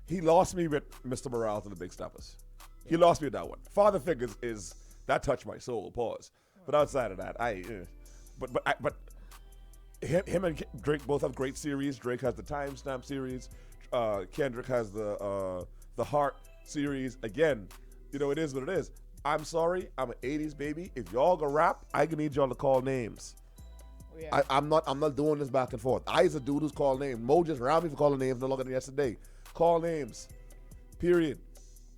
he lost me with Mr. Morales and the Big Steppers. Yeah. He lost me with that one. Father Figures is... That touched my soul. Pause. But outside of that, But him and Drake both have great series. Drake has the Timestamp series. Kendrick has the Heart series. Again, it is what it is. I'm sorry. I'm an 80s baby. If y'all gonna rap, I gonna need y'all to call names. Yeah. I'm not doing this back and forth. I is a dude who's called names. Mo just round me for calling names no longer than yesterday. Call names. Period.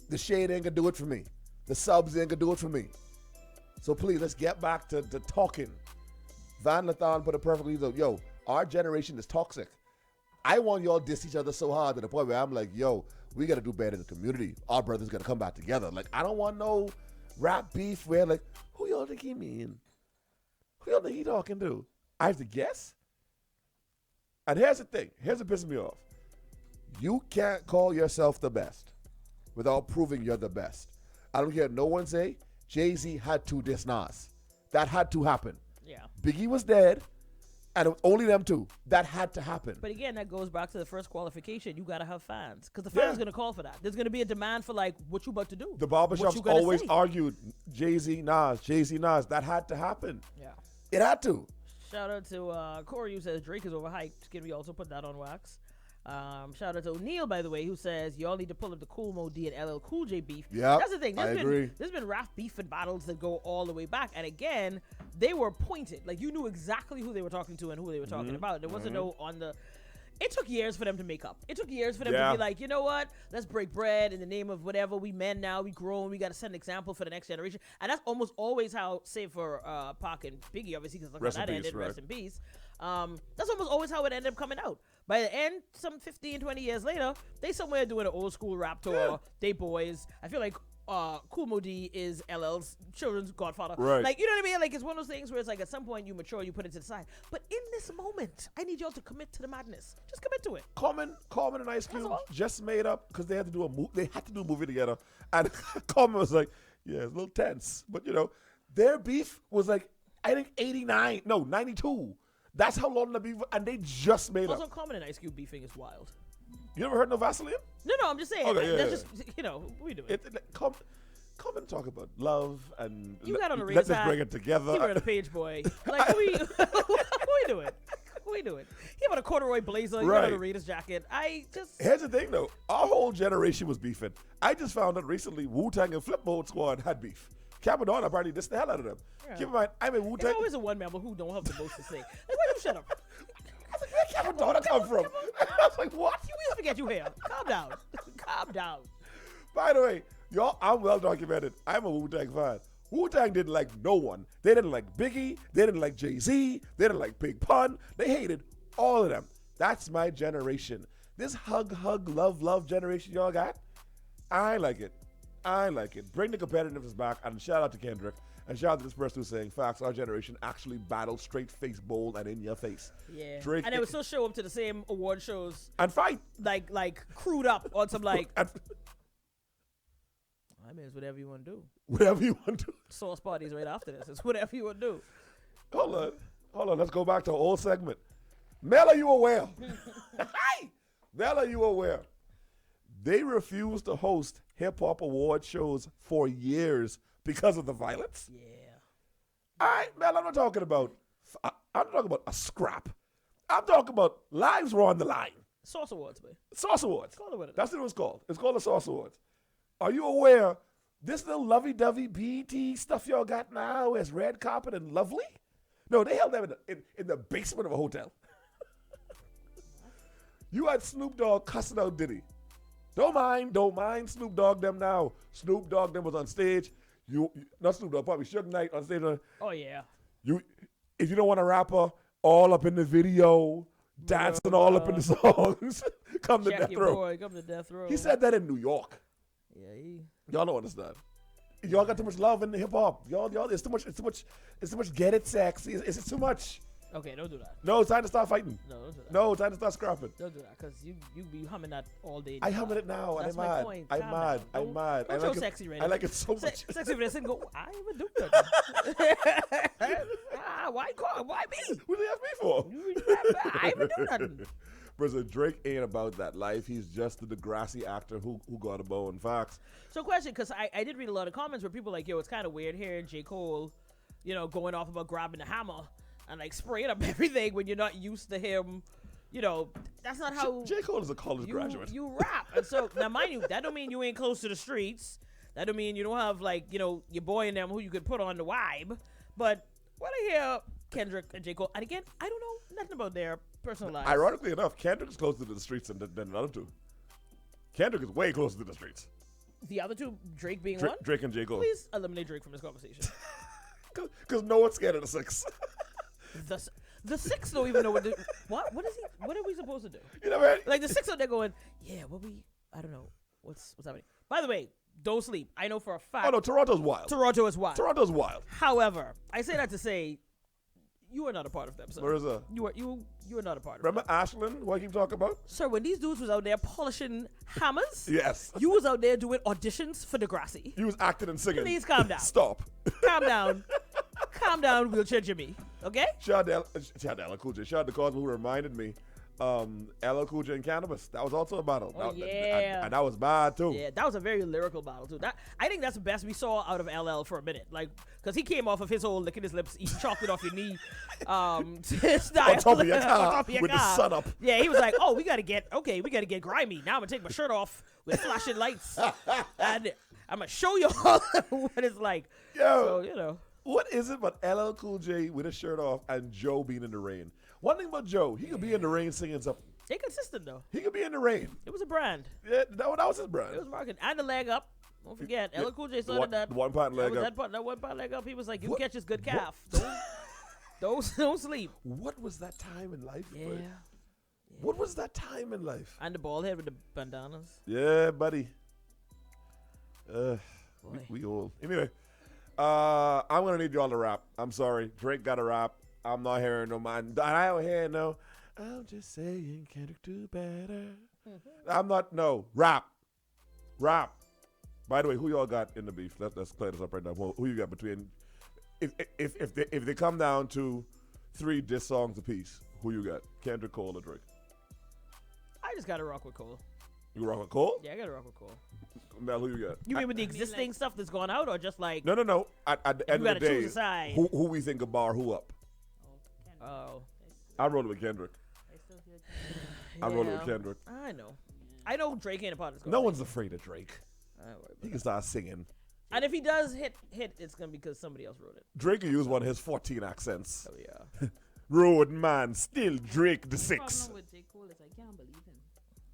The shade ain't gonna do it for me. The subs ain't gonna do it for me. So please, let's get back to talking. Van Lathan put it perfectly. Yo, our generation is toxic. I want y'all to diss each other so hard to the point where I'm like, yo, we got to do better in the community. Our brothers got to come back together. Like, I don't want no rap beef where, like, who y'all think he mean? Who y'all think he talking to? I have to guess? And here's the thing. Here's what pisses me off. You can't call yourself the best without proving you're the best. I don't care. No one say Jay-Z had to diss Nas. That had to happen. Yeah. Biggie was dead. And it was only them two. That had to happen. But again, that goes back to the first qualification. You got to have fans. Because the fans are going to call for that. There's going to be a demand for, like, what you about to do. The barbershops always argued Jay-Z, Nas, Jay-Z, Nas. That had to happen. Yeah. It had to. Shout out to Corey who says Drake is overhyped. Can we also put that on wax? Shout out to O'Neal, by the way, who says y'all need to pull up the Cool Mo D and LL Cool J beef. Yeah, that's the thing. I agree. There's been rap beef and battles that go all the way back, and again, they were pointed. Like you knew exactly who they were talking to and who they were talking about. There wasn't no on the. It took years for them to make up. It took years for them to be like, you know what? Let's break bread in the name of whatever. We men now. We grown. We got to set an example for the next generation. And that's almost always how, save for Pac and Biggie, obviously, because that ended. Right. Rest in peace. That's almost always how it ended up coming out. By the end, some 15, 20 years later, they somewhere doing an old school rap tour. Yeah. They boys. I feel like Cool Mo D is LL's children's godfather. Right. Like, you know what I mean? Like, it's one of those things where it's like at some point you mature, you put it to the side. But in this moment, I need y'all to commit to the madness. Just commit to it. Common and Ice Cube just made up because they had to do a movie together. And Common was like, yeah, it's a little tense. But, their beef was like, I think 92. That's how long the beef, and they just made up. Also, Common and Ice Cube beefing is wild. You never heard no Vaseline? No, I'm just saying. Okay, that's just, we do it. Come and talk about love and you got on the let's just bring it together. You were a page boy. Like, what we doing? What we doing? He had a corduroy blazer. You got a Raiders jacket. Here's the thing, though. Our whole generation was beefing. I just found out recently Wu-Tang and Flip Mode Squad had beef. Capadonna apparently dissed the hell out of them. Yeah. Keep in mind, I'm a Wu-Tang. There's always a one member who don't have the most to say. Like, why you shut up? I was like, where Capadonna come from? I was like, what? You always forget you here. Calm down. Calm down. By the way, y'all, I'm well documented. I'm a Wu-Tang fan. Wu-Tang didn't like no one. They didn't like Biggie. They didn't like Jay-Z. They didn't like Big Pun. They hated all of them. That's my generation. This hug, love generation y'all got, I like it. I like it. Bring the competitiveness back, and shout out to Kendrick, and shout out to this person who's saying, facts, our generation actually battled straight face, bold, and in your face. Yeah. Drake, and they would still show up to the same award shows. And fight. Like crewed up on some like... I mean, it's whatever you want to do. Whatever you want to do. Sauce parties right after this. It's whatever you want to do. Hold on. Let's go back to our old segment. Mel, are you aware? Mel, are you aware? They refused to host hip-hop award shows for years because of the violence. Yeah. All right, Mel, I'm not talking about a scrap. I'm talking about lives were on the line. Sauce Awards, man. Sauce Awards. Call it what it is. That's what it was called. It's called the Sauce Awards. Are you aware this little lovey-dovey BET stuff y'all got now is red carpet and lovely? No, they held them in the basement of a hotel. You had Snoop Dogg cussing out Diddy. Don't mind Snoop Dogg them now. Snoop Dogg them was on stage. Not Snoop Dogg, probably Suge Knight on stage. Oh, yeah. If you don't want a rapper all up in the video, dancing all up in the songs, come to death row. Come to death row. He said that in New York. Yeah, y'all don't understand. Y'all got too much love in the hip hop. Y'all, it's too much get it sexy. It's too much. Okay, don't do that. No, it's time to start fighting. No, don't do that. No, it's time to start scrapping. Don't do that, because you be humming that all day. I humming it now, That's and my point. I'm mad. Don't I show like sexy it. right I like it so much. Sexy for this and go, I ain't even do nothing. Why me? What did you ask me for? I ain't even do nothing. Brother, Drake ain't about that life. He's just the Degrassi actor who got a bow and facts. So question, because I did read a lot of comments where people like, yo, it's kind of weird hearing J. Cole, going off about grabbing the hammer and like spraying up everything when you're not used to him. That's not how... J. Cole is a college graduate. You rap. And so, now mind you, that don't mean you ain't close to the streets. That don't mean you don't have like, your boy in them who you could put on the vibe. But when I hear Kendrick and J. Cole, and again, I don't know nothing about their personal lives. Ironically enough, Kendrick is closer to the streets than the other two. Kendrick is way closer to the streets. The other two, Drake being one? Drake and J. Cole. Please eliminate Drake from this conversation. Because no one's scared of the six. The six don't even know what are we supposed to do? You know what? Like the six are there going, yeah, I don't know. What's happening? By the way, don't sleep. I know for a fact. Oh no, Toronto's wild. Toronto is wild. Toronto's wild. However, I say that to say, you are not a part of them, sir. Marissa. You are not a part of Remember them. Ashland, what I keep talking about? Sir, when these dudes was out there polishing hammers, yes, you was out there doing auditions for Degrassi. You was acting and singing. Please calm down. Stop. Calm down. Calm down, wheelchair Jimmy. Okay? Shout out to LL Cool J. Shout out to Cosmo who reminded me. LL Cool J and Cannabis. That was also a battle. Oh, yeah. And that was bad too. Yeah, that was a very lyrical battle too. I think that's the best we saw out of LL for a minute. Like, because he came off of his whole licking his lips, eating chocolate off your knee style. On top of your car with the sun up. Yeah, he was like, oh, we got to get grimy. Now I'm going to take my shirt off with flashing lights. And I'm going to show you all what it's like. Yo, so, what is it but LL Cool J with his shirt off and Joe being in the rain? One thing about Joe, he could be in the rain singing something. They're consistent, though. He could be in the rain. It was a brand. Yeah, that was his brand. It was marketing. And the leg up. Don't forget, LL Cool J started that. One part leg up. That one part leg up. He was like, you catch his good calf. Don't sleep. What was that time in life? Yeah. What was that time in life? And the bald head with the bandanas. Yeah, buddy. We old. Anyway, I'm going to need y'all to rap. I'm sorry. Drake got to rap. I'm not hearing no mind. I don't hear no. I'm just saying, Kendrick do better. I'm not. No, rap. By the way, who y'all got in the beef? Let's play this up right now. Who you got between? If they come down to 3 diss songs apiece, who you got? Kendrick, Cole, or Drake? I just gotta rock with Cole. You rock with Cole? Yeah, I gotta rock with Cole. Mel, who you got? You mean with the existing stuff that's going out, or just like? No. At the end of the day, choose a side. Who we think of bar who up? Oh. I rolled with Kendrick. I rolled with Kendrick. I know Drake ain't a part of this. No one's afraid of Drake. He can start singing. And if he does hit, it's gonna be because somebody else wrote it. Drake will use one of his 14 accents. Oh yeah. Road man, still Drake the Six. problem with J. Cole is I can't believe him.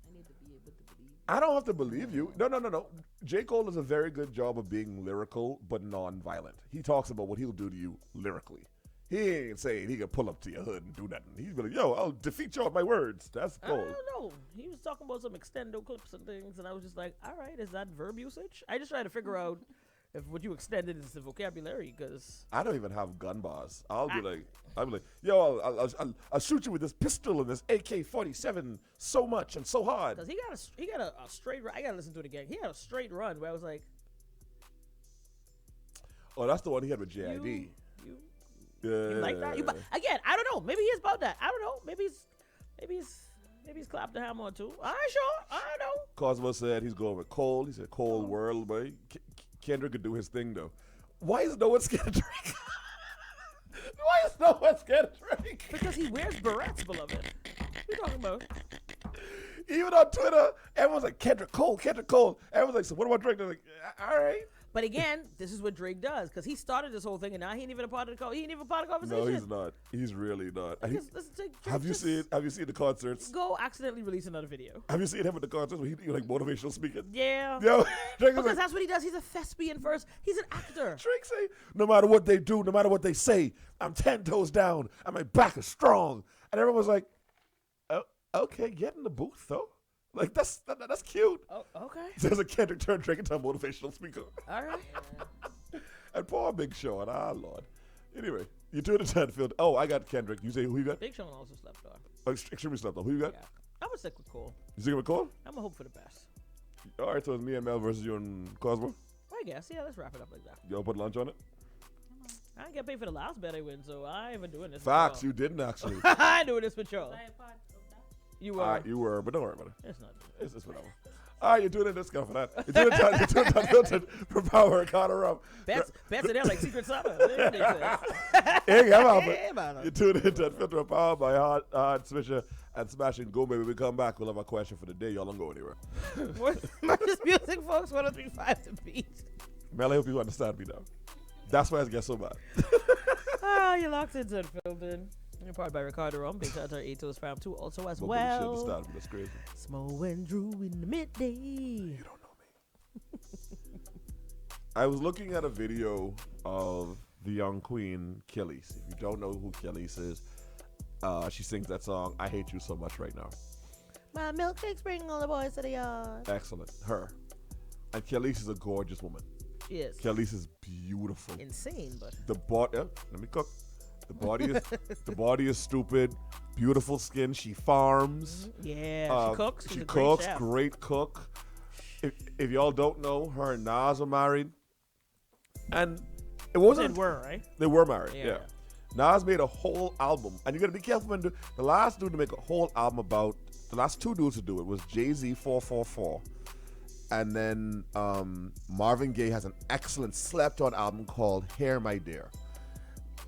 I need to be able to believe him. I don't have to believe you. No. J. Cole does a very good job of being lyrical but non-violent. He talks about what he'll do to you lyrically. He ain't saying he can pull up to your hood and do nothing. He's like, yo, I'll defeat you with my words. That's Cole. I don't know. He was talking about some extendo clips and things, and I was just like, all right, is that verb usage? I just try to figure out if what you extended is the vocabulary, because I don't even have gun bars. I'll be like, yo, I'll shoot you with this pistol and this AK-47 so much and so hard. Because he got a straight run. I gotta listen to it again. He had a straight run where I was like, oh, that's the one he had with JID. You like that? Again, I don't know. Maybe he's about that. I don't know. Maybe he's clapped the hammer or two. I ain't sure. I don't know. Cosmo said he's going with Cole. He said Cole World, boy. Kendrick could do his thing though. Why is no one scared of Drake? Why is no one scared of Drake? Because he wears barrettes, beloved. What are you talking about? Even on Twitter, everyone's like Kendrick Cole. Everyone's like, so what about Drake? They're like, all right. But again, this is what Drake does, because he started this whole thing, and now he ain't even a part of the conversation. No, he's not. He's really not. Have you seen the concerts? Go accidentally release another video. Have you seen him at the concerts where he like motivational speaking? Yeah. Yo, because that's what he does. He's a thespian first. He's an actor. Drake say, no matter what they do, no matter what they say, I'm 10 toes down, and my back is strong. And everyone's like, oh, okay, get in the booth though. Like, that's cute. Oh, okay. There's a Kendrick turned Drake into a motivational speaker. All right. And poor Big Sean. Lord. Anyway, you do it at Unfiltered. Oh, I got Kendrick. You say who you got? Big Sean also slept on. Oh, extremely slept on. Who you got? Yeah. I'm going to stick with Cole. You sticking with Cole? I'm going to hope for the best. All right, so it's me and Mel versus you and Cosmo? I guess. Yeah, let's wrap it up like that. Y'all put lunch on it? I didn't get paid for the last bet I win, so I ain't even doing this. Facts, you didn't actually. I ain't doing this with y'all. Was I a part of that? You were. You were, but don't worry about it. It's not. It's whatever. All right, you're doing a discount for that. You're doing it Unfiltered for Power Connor Rum. Bets are there like Secret Santa. You're tuning into Unfiltered for Power by Hard Swisher and Smashing Go. Maybe we come back. We'll have a question for the day. Y'all don't go anywhere. What's music, folks? 103.5 The Beat. Mel, I hope you understand me now. That's why I get so bad. You're locked into Unfiltered. You're powered by Ricardo Rum. Big shout out to our Atos fam too, also as well. That's crazy. Smo and Drew in the midday. You don't know me. I was looking at a video of the young queen, Khalees. If you don't know who Khalees is, she sings that song, I Hate You So Much Right Now. My milkshakes bring all the boys to the yard. Excellent. Her. And Khalees is a gorgeous woman. She is. Khalees is beautiful. Insane, but. Let me cook. The body is stupid. Beautiful skin. She farms. Yeah, she cooks. She cooks. Great cook. If y'all don't know, her and Nas are married, and it wasn't. They were, right? They were married. Yeah. Nas made a whole album, and you got to be careful when the last dude to make a whole album about the last two dudes to do it was Jay-Z 444, and then Marvin Gaye has an excellent slept-on album called Hair My Dear.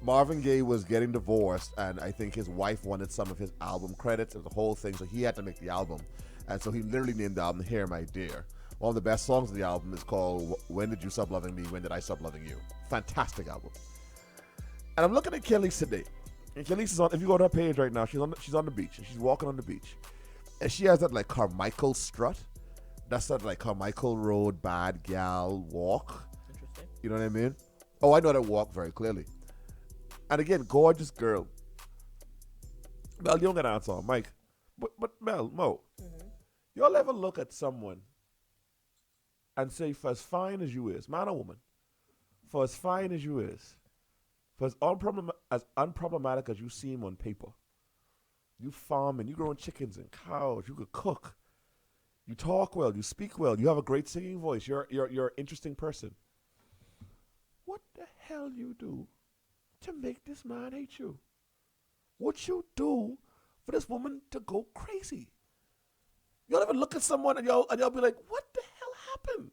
Marvin Gaye was getting divorced, and I think his wife wanted some of his album credits. It was the whole thing, so he had to make the album. And so he literally named the album Hair My Dear. One of the best songs of the album is called When Did You Stop Loving Me, When Did I Stop Loving You? Fantastic album. And I'm looking at Khalees today. And Khalees is on, if you go to her page right now, she's on the beach, and she's walking on the beach. And she has that like Carmichael strut. That's that like Carmichael Road bad gal walk. Interesting. You know what I mean? Oh, I know that walk very clearly. And again, gorgeous girl. Mel, you don't got to answer on Mike. But Mel, Mo, y'all ever look at someone and say, for as fine as you is, man or woman, for as fine as you is, for as unproblematic as you seem on paper, you farming, you growing chickens and cows, you could cook, you talk well, you speak well, you have a great singing voice, you're an interesting person. What the hell you do to make this man hate you? What you do for this woman to go crazy? Y'all ever look at someone and y'all be like, what the hell happened?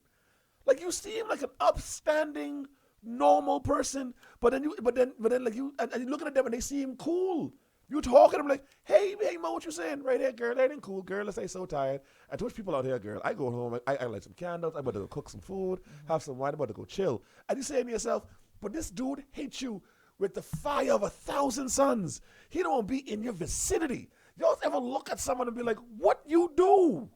Like you seem like an upstanding, normal person, but then you looking at them and they seem cool. You talking, I'm like, hey, Mo, what you saying? Right here, girl, that ain't cool, girl. Let's say so tired. And to which people out here, girl, I go home, I light some candles, I'm about to go cook some food, have some wine, I'm about to go chill. And you saying to yourself, but this dude hates you with the fire of 1,000 suns. He don't be in your vicinity. Y'all ever look at someone and be like, what you do?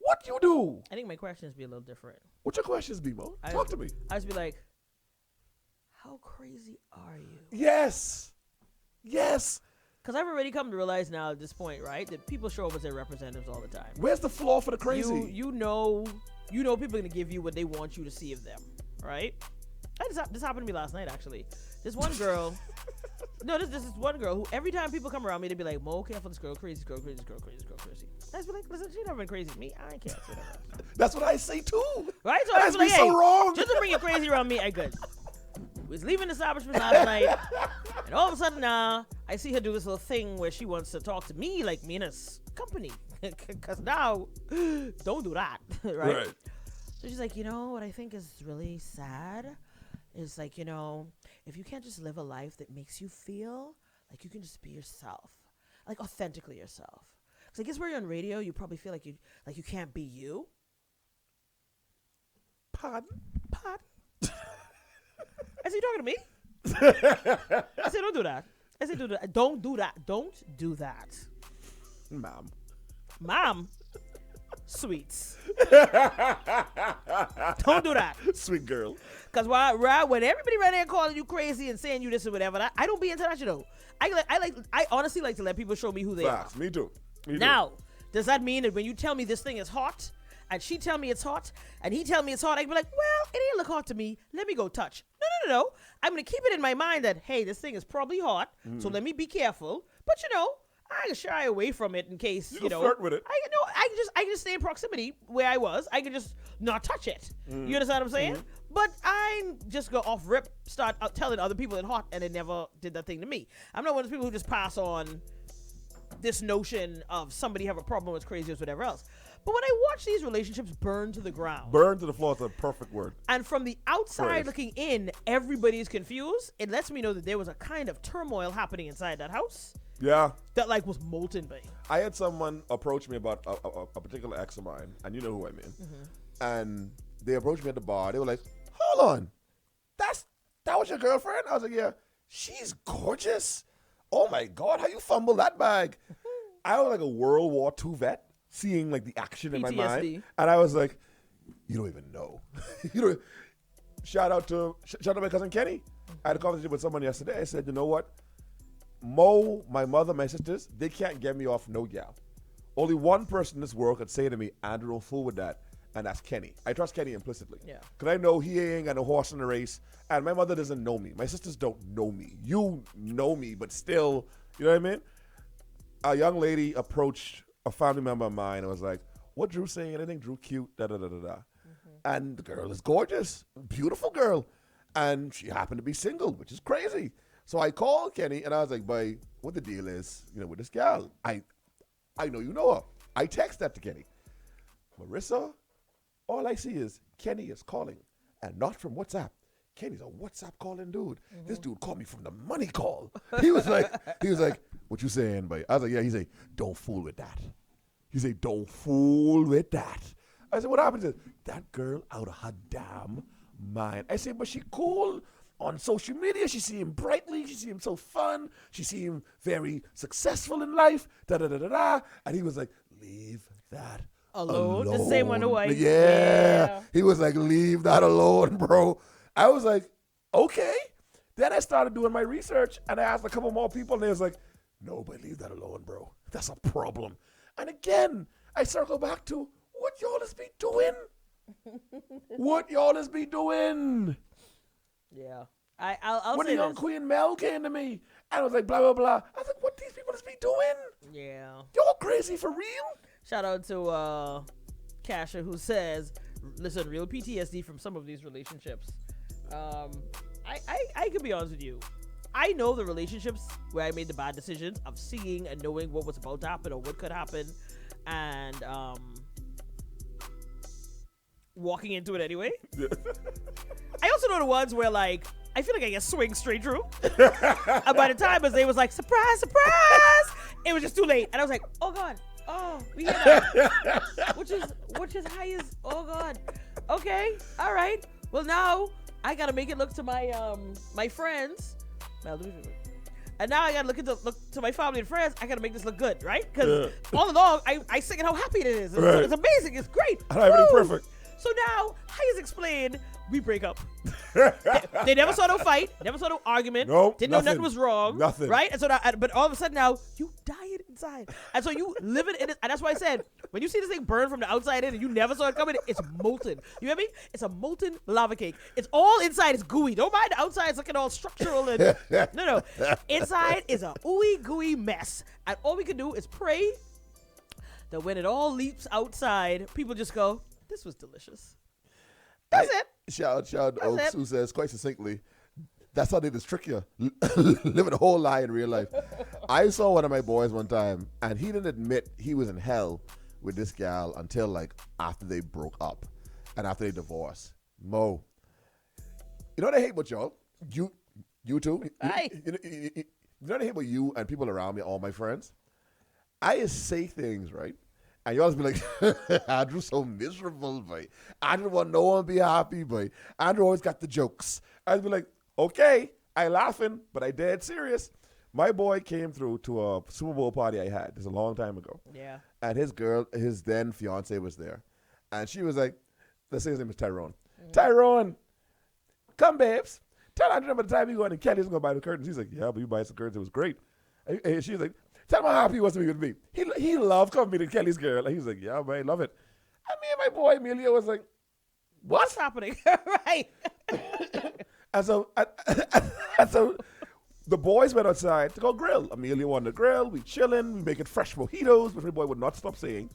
What you do? I think my questions be a little different. What your questions be, Mo? Talk to me. I just be like, how crazy are you? Yes. Because I've already come to realize now at this point, right, that people show up as their representatives all the time. Where's the flaw for the crazy? You know people are going to give you what they want you to see of them, right? This happened to me last night, actually. This one girl, this is one girl who every time people come around me, they be like, Mo, careful, this girl crazy, this girl crazy, this girl crazy, this girl crazy. I just be like, listen, she never been crazy to me. I ain't care. That's what I say too. Right? So I was like, so wrong. Just to bring you crazy around me, I good. We was leaving the establishment last night, and all of a sudden now, I see her do this little thing where she wants to talk to me like me in a company. Because now, don't do that, right? So she's like, what I think is really sad is like, if you can't just live a life that makes you feel like you can just be yourself, like authentically yourself. Because I guess where you're on radio, you probably feel like you can't be you. Pardon? I said, you talking to me? I said, don't do that. I said, don't do that. Don't do that. Mom. Sweets. Don't do that. Sweet girl. Because when everybody right there calling you crazy and saying you this or whatever, I don't be into that, I honestly like to let people show me who they are. Me too. Now, does that mean that when you tell me this thing is hot, and she tell me it's hot, and he tell me it's hot, I can be like, well, it ain't look hot to me. Let me go touch. No. I'm going to keep it in my mind that, hey, this thing is probably hot, so let me be careful. But, I can shy away from it in case, you can flirt with it. I can just stay in proximity where I was. I can just not touch it. You understand what I'm saying? But I just go off rip, start telling other people it's hot, and it never did that thing to me. I'm not one of those people who just pass on this notion of somebody have a problem with crazy or whatever else. But when I watch these relationships burn to the ground. Burn to the floor is a perfect word. And from the outside looking in, everybody's confused. It lets me know that there was a kind of turmoil happening inside that house. Yeah. That was molten by. I had someone approach me about a particular ex of mine, and you know who I mean. And they approached me at the bar. They were like, hold on. That was your girlfriend? I was like, yeah. She's gorgeous. Oh my God, how you fumble that bag? I was like a World War II vet, seeing like the action PTSD. In my mind. And I was like, you don't even know. Shout out to my cousin Kenny. I had a conversation with someone yesterday. I said, you know what? Mo, my mother, my sisters, they can't get me off no gal. Only one person in this world could say to me, Andrew, don't fool with that. And that's Kenny. I trust Kenny implicitly. Yeah. Because I know he ain't got no horse in the race. And my mother doesn't know me. My sisters don't know me. You know me, but still, you know what I mean? A young lady approached a family member of mine and was like, what Drew saying? Anything Drew cute? And the girl is gorgeous. Beautiful girl. And she happened to be single, which is crazy. So I called Kenny and I was like, boy, what the deal is, with this gal? I know you know her. I text that to Kenny. Marissa, all I see is Kenny is calling and not from WhatsApp. Kenny's a WhatsApp calling dude. This dude called me from the money call. He was like, what you saying, boy? I was like, yeah. He said, don't fool with that. He said, don't fool with that. I said, what happened? He said, that girl out of her damn mind. I said, but she cool. On social media, she seemed brightly. She seemed so fun. She seemed very successful in life. And he was like, leave that alone. The same one who yeah. He was like, leave that alone, bro. I was like, okay. Then I started doing my research, and I asked a couple more people, and they was like, no, but leave that alone, bro. That's a problem. And again, I circle back to what y'all is be doing. What y'all is be doing. Yeah. I'll when say the young this. Queen Mel came to me and was like, blah, blah, blah. I was like, what these people just be doing? Yeah. Y'all crazy for real? Shout out to Kasha, who says, listen, real PTSD from some of these relationships. I can be honest with you. I know the relationships where I made the bad decision of seeing and knowing what was about to happen or what could happen and walking into it anyway. I also know the ones where, like, I feel like I get swing straight through. And by the time as they was like, surprise, surprise, it was just too late. And I was like, oh God, oh, we hear that. which is high as, oh God. Okay, all right. Well, now I gotta make it look to my my friends. And now I gotta look to my family and friends. I gotta make this look good, right? Because all along I sing how happy it is. It's amazing. It's great. I don't have anything perfect. So now, Hayes explained, we break up. they never saw no fight, never saw no argument. Nope, didn't know nothing was wrong. Nothing. Right? And so now, but all of a sudden now, you dying inside. And so you living in it. And that's why I said, when you see this thing burn from the outside in and you never saw it coming, it's molten. You hear me? It's a molten lava cake. It's all inside. It's gooey. Don't mind the outside. It's looking all structural. And no. Inside is a ooey gooey mess. And all we can do is pray that when it all leaps outside, people just go, this was delicious. That's it. Shout out to Oaks, who says quite succinctly, that's how they just trick you. Living a whole lie in real life. I saw one of my boys one time, and he didn't admit he was in hell with this gal until like after they broke up and after they divorced. Mo, you know what I hate about y'all? You too? Hi. You know what I hate about you and people around me, all my friends? I just say things, right? And you always be like, Andrew's so miserable, boy. Andrew want no one to be happy, boy. Andrew always got the jokes. I'd be like, okay, I laughing, but I dead serious. My boy came through to a Super Bowl party I had. This is a long time ago. Yeah. And his then fiance was there. And she was like, let's say his name is Tyrone. Tyrone, come, babes. Tell Andrew about the time you go in and Kelly's going to buy the curtains. He's like, yeah, but you buy some curtains. It was great. And she was like, tell him how happy he was to be with me. He loved coming to Kelly's girl. And he was like, yeah, man, I love it. And me and my boy Amelia was like, what's happening? Right. and so the boys went outside to go grill. Amelia wanted to grill. We chilling. We making fresh mojitos, which my boy would not stop saying.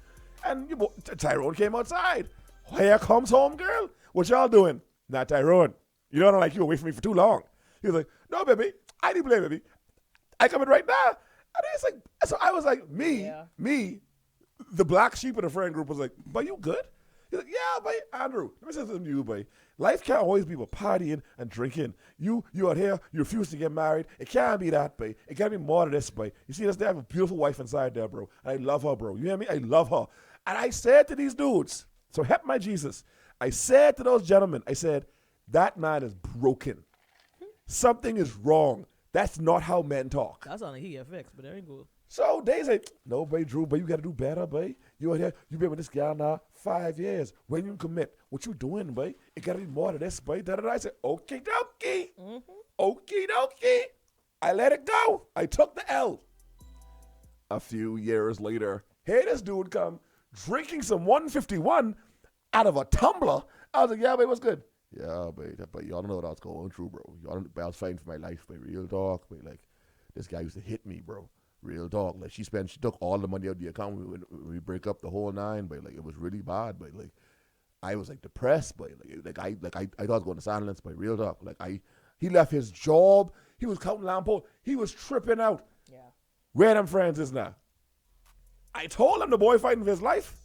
And Tyrone came outside. Here comes home, girl. What y'all doing? Not Tyrone. You don't like you away from me for too long. He was like, no, baby. I didn't play, baby. I coming right now. And it's like, so I was like, me, the black sheep of the friend group was like, but you good? He's like, yeah, but Andrew, let me say something to you, boy. Life can't always be about partying and drinking. You out here, you refuse to get married. It can't be that, boy. It can't be more than this, boy. You see this, they have a beautiful wife inside there, bro. And I love her, bro. You hear me? I love her. And I said to these dudes, so help my Jesus, I said to those gentlemen, I said, that man is broken. Something is wrong. That's not how men talk. That sounds like he get fixed, but that ain't cool. So they say, no, boy, Drew, but you got to do better, boy. You out here, you been with this gal now 5 years. When you commit, what you doing, boy? It got to be more than this, boy. I said, okie dokie. Okie dokie. I let it go. I took the L. A few years later, here this dude come drinking some 151 out of a tumbler. I was like, yeah, boy, what's good? Yeah, but y'all don't know what I was going through, bro. I was fighting for my life, but real talk, but like, this guy used to hit me, bro. Real talk. Like, she took all the money out of the account when we break up the whole nine, but like, it was really bad, but like, I was like depressed, but I thought I was going to silence, but real talk. Like, he left his job. He was counting lamp pole. He was tripping out. Yeah. Where them friends is now? I told him the boy fighting for his life.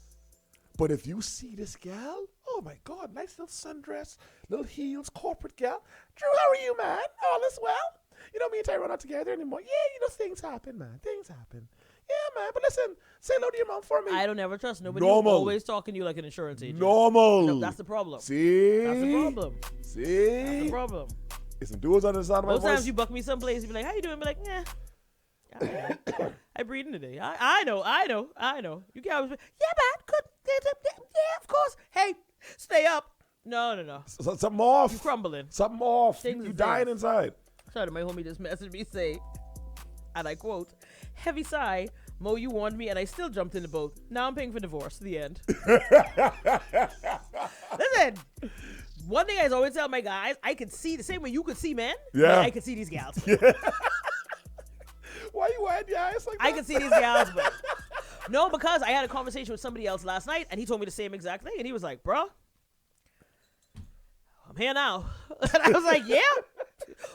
But if you see this gal, oh my God, nice little sundress, little heels, corporate gal. Drew, how are you, man? All is well? You know, me and Tyrone not together anymore. Yeah, things happen, man. Things happen. Yeah, man. But listen, say hello to your mom for me. I don't ever trust nobody. Normal. Who's always talking to you like an insurance agent. Normal. No, that's the problem. See? That's the problem. See? That's the problem. It's some dudes on the sound of my Most voice. times you buck me someplace, you be like, how you doing? Be like, yeah. I breathing today. I know. You can't always be, yeah, man, good. Yeah, of course. Hey, stay up. No. Something off. You crumbling. Something off. Things You is dying things. inside. Shout out to my homie just messaged me say, and I quote, heavy sigh, Mo, you warned me and I still jumped in the boat. Now I'm paying for divorce. The end. Listen, one thing I always tell my guys, I could see the same way you could see men. Yeah. I could see these gals. Why you wide your eyes like that? I could see these gals, but no, because I had a conversation with somebody else last night and he told me the same exact thing. And he was like, bro, I'm here now. And I was like, yeah.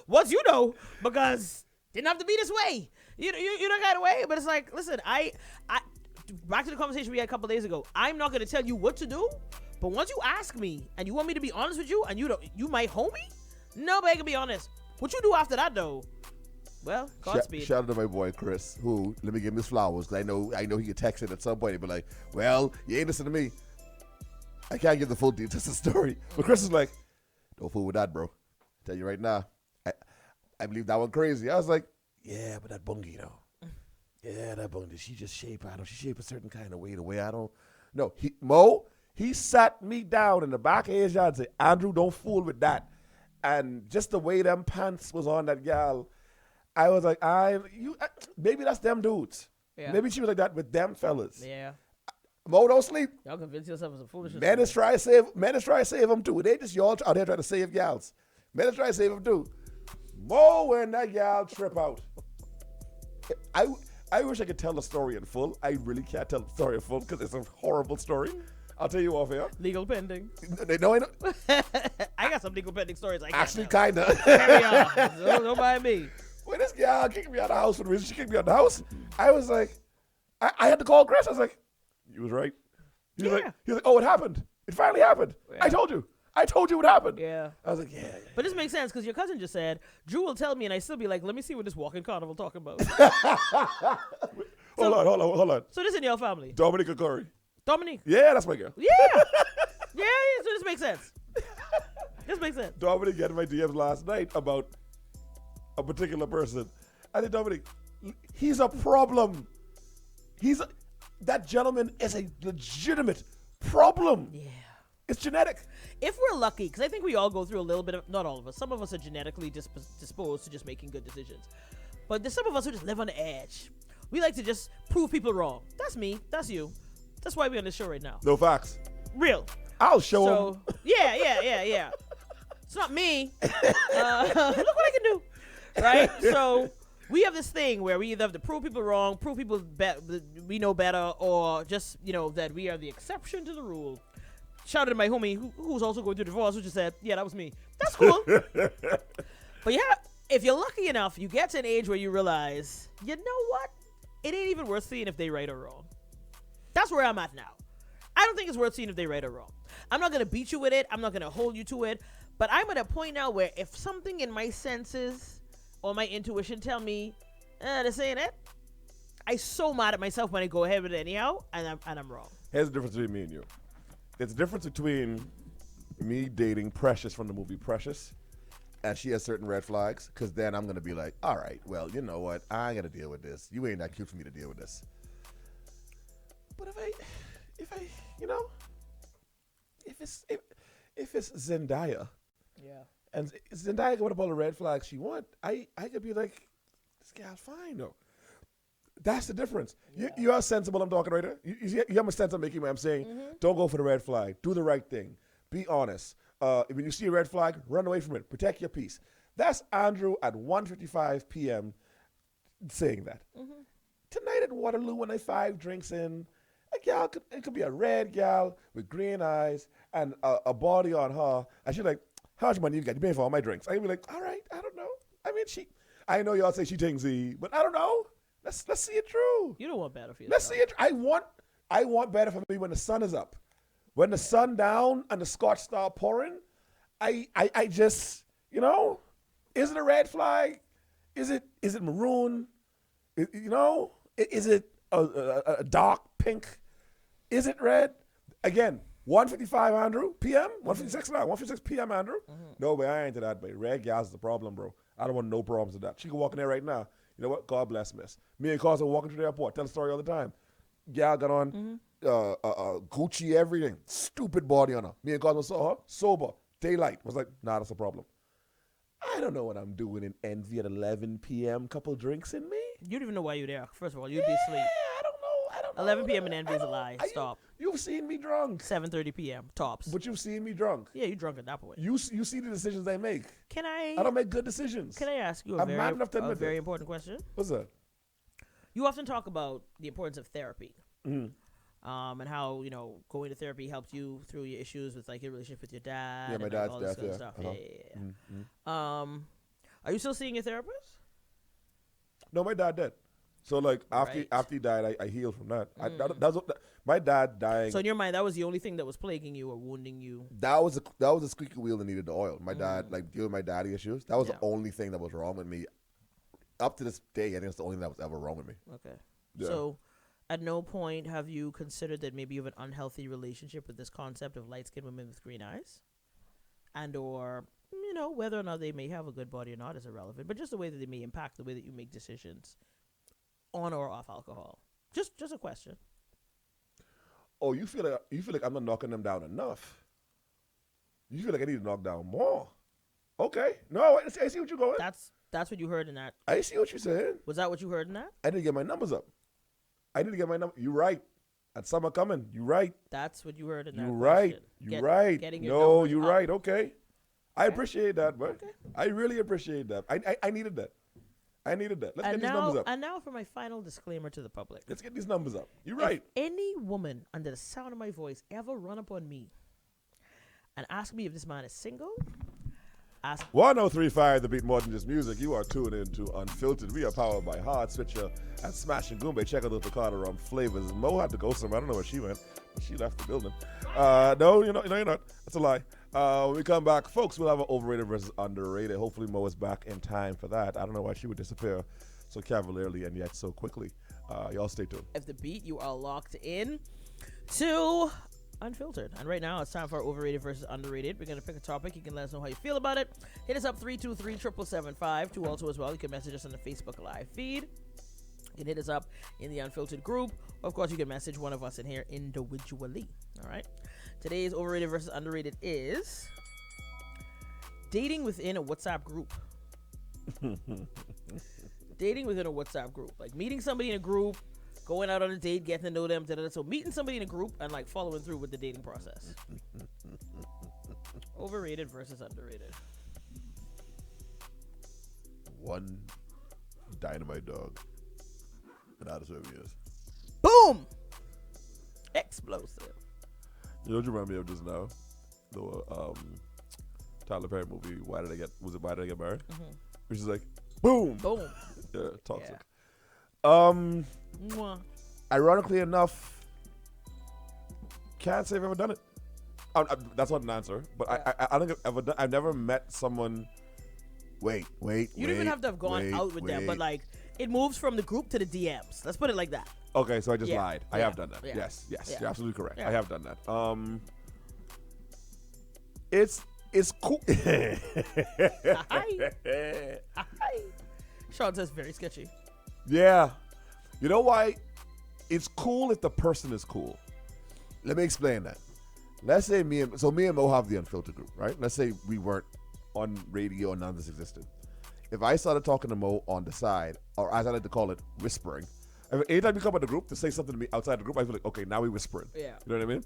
Once you know, because didn't have to be this way. You don't got away, but it's like, listen, I back to the conversation we had a couple days ago. I'm not gonna tell you what to do, but once you ask me and you want me to be honest with you, and you my homie, Nobody can be honest. What you do after that, though? Well, Godspeed. Shout out to my boy Chris, who, let me give him his flowers, because I know he could text it at some point and be like, well, you ain't listening to me. I can't give the full details of the story. But Chris is like, don't fool with that, bro. I tell you right now, I believe that one crazy. I was like, yeah, but that bungie, though. Yeah, that bungie, she just shape, she shape a certain kind of way, the way I don't. No, he sat me down in the back of his yard and said, Andrew, don't fool with that. And just the way them pants was on that gal, I was like, maybe that's them dudes. Yeah. Maybe she was like that with them fellas. Yeah. Mo, don't sleep. Y'all convince yourself as a foolish. Men is trying to save them too. They just y'all out there trying to save gals. Men is trying to save them too. Mo, when that gal trip out. I wish I could tell the story in full. I really can't tell the story in full because it's a horrible story. I'll tell you off here. Legal pending. No, I know. I got some legal pending stories. Actually, kind of. Carry on. Don't mind me. When this gal kicked me out of the house for the reason she kicked me out of the house, I was like, I had to call Chris. I was like, you was right. He was like, oh, it happened. It finally happened. Yeah. I told you what happened. Yeah. I was like, yeah. But this makes sense because your cousin just said, Drew will tell me, and I still be like, let me see what this walking carnival talking about. Hold on. So this in your family? Dominic and Corey. Dominic? Yeah, that's my girl. Yeah. yeah, so this makes sense. This makes sense. Dominic got in my DMs last night about a particular person. I said, Dominic, he's a problem. That gentleman is a legitimate problem. Yeah. It's genetic. If we're lucky, because I think we all go through a little bit of, not all of us, some of us are genetically disposed to just making good decisions. But there's some of us who just live on the edge. We like to just prove people wrong. That's me. That's you. That's why we're on this show right now. No facts. Real. I'll show him. Yeah. It's not me. Look what I can do. Right? So we have this thing where we either have to prove people wrong, prove people we know better, or just, that we are the exception to the rule. Shout out to my homie who's also going through divorce, who just said, yeah, that was me. That's cool. But yeah, if you're lucky enough, you get to an age where you realize, you know what? It ain't even worth seeing if they right or wrong. That's where I'm at now. I don't think it's worth seeing if they right or wrong. I'm not going to beat you with it. I'm not going to hold you to it. But I'm at a point now where if something in my senses or my intuition tell me, this ain't it, I'm so mad at myself when I go ahead with it anyhow, and I'm wrong. Here's the difference between me and you. There's a difference between me dating Precious from the movie Precious, and she has certain red flags, because then I'm going to be like, all right, well, you know what? I got to deal with this. You ain't that cute for me to deal with this. But if it's Zendaya, yeah, and Zendaya got up all the red flags she want, I could be like, this gal's fine though. That's the difference. Yeah. You are sensible. I'm talking right there. You have a sense I'm making when I'm saying, don't go for the red flag. Do the right thing. Be honest. When you see a red flag, run away from it. Protect your peace. That's Andrew at 1:55 p.m. saying that. Mm-hmm. Tonight at Waterloo, when I 5 drinks in, a gal, it could be a red gal with green eyes and a body on her. And she's like, how much money you got? You paying for all my drinks? I can be like, all right, I don't know. I mean, I know y'all say she thinks but I don't know. Let's see it through. You don't want better for yourself. Let's see it. I want better for me when the sun is up. When the sun down and the scotch start pouring, I just, is it a red flag? Is it maroon? Is it a dark pink? Is it red? Again, 1:55 Andrew p.m. 1:56 now. 1:56 p.m. Andrew. Mm-hmm. No, but I ain't into that. But red gals is the problem, bro. I don't want no problems with that. She can walk in there right now. You know what? God bless miss. Me and Carson walking through the airport. Tell the story all the time. Gal got on Gucci everything. Stupid body on her. Me and Carson saw her. Sober. Daylight. Was like, nah, that's a problem. I don't know what I'm doing in Envy at 11 p.m. Couple drinks in me. You don't even know why you're there. First of all, you'd be asleep. I don't know. 11 p.m. in Envy is a lie. Stop. You've seen me drunk. 7:30 p.m. tops. But you've seen me drunk. Yeah, you drunk at that point. You see the decisions I make. I don't make good decisions. Can I ask you I'm mad enough to a admit very important question? What's that? You often talk about the importance of therapy. Mm-hmm. And how, going to therapy helped you through your issues with your relationship with your dad. Yeah, my dad's death, yeah. Stuff. Uh-huh. Yeah. Mm-hmm. Are you still seeing your therapist? No, my dad dead. So like after he died, I healed from that. That's what my dad dying. So in your mind, that was the only thing that was plaguing you or wounding you. That was a squeaky wheel that needed the oil. My dad, like dealing with my daddy issues. That was the only thing that was wrong with me. Up to this day, I think it's the only thing that was ever wrong with me. Okay. Yeah. So at no point have you considered that maybe you have an unhealthy relationship with this concept of light-skinned women with green eyes? And or, whether or not they may have a good body or not is irrelevant, but just the way that they may impact the way that you make decisions on or off alcohol. Just a question. Oh, you feel like I'm not knocking them down enough? You feel like I need to knock down more? Okay. No, I see what you're going. That's what you heard in that. I see what you're saying. Was that what you heard in that? I need to get my numbers up. You're right. That summer coming. You're right. That's what you heard in that. You're right. You're right. No, you're right. Okay. I appreciate that, but I really appreciate that. I needed that. Let's get these numbers up. And now for my final disclaimer to the public. Let's get these numbers up. You're right. If any woman under the sound of my voice ever run up on me and ask me if this man is single, 1035 The Beat, more than just music. You are tuned into Unfiltered. We are powered by Hard Switcher and Smash and Goombay. Check out the Picard rum flavors. Mo had to go somewhere. I don't know where she went, but she left the building. No, you're not. That's a lie. When we come back, folks, we'll have an overrated versus underrated. Hopefully Mo is back in time for that. I don't know why she would disappear so cavalierly and yet so quickly. Y'all stay tuned. If the beat, you are locked in to Unfiltered. And right now, it's time for overrated versus underrated. We're going to pick a topic. You can let us know how you feel about it. Hit us up 323-777-5. Also, as well, you can message us on the Facebook Live feed. You can hit us up in the Unfiltered group. Of course, you can message one of us in here individually. All right. Today's overrated versus underrated is dating within a WhatsApp group. Dating within a WhatsApp group. Like meeting somebody in a group, going out on a date, getting to know them. So meeting somebody in a group and like following through with the dating process. Overrated versus underrated. One dynamite dog. And that is where he is. Boom! Explosive. You know what you remind me of just now? The Tyler Perry movie, Why Did I Get Married? Mm-hmm. Which is like, boom! Boom. Yeah, toxic. Yeah. Ironically enough, can't say I've ever done it. That's not an answer, but I don't think I've never met someone. Wait. You don't even have to have gone out with them, but like it moves from the group to the DMs. Let's put it like that. Okay, so I just lied. I have done that. Yeah. Yes, you're absolutely correct. Yeah. I have done that. It's cool. Hi. Sean says very sketchy. Yeah. You know why? It's cool if the person is cool. Let me explain that. Let's say me and Mo have the Unfiltered group, right? Let's say we weren't on radio and none of this existed. If I started talking to Mo on the side, or as I like to call it, whispering, anytime you come in the group to say something to me outside the group, I feel like, okay, now we're whispering. Yeah. You know what I mean?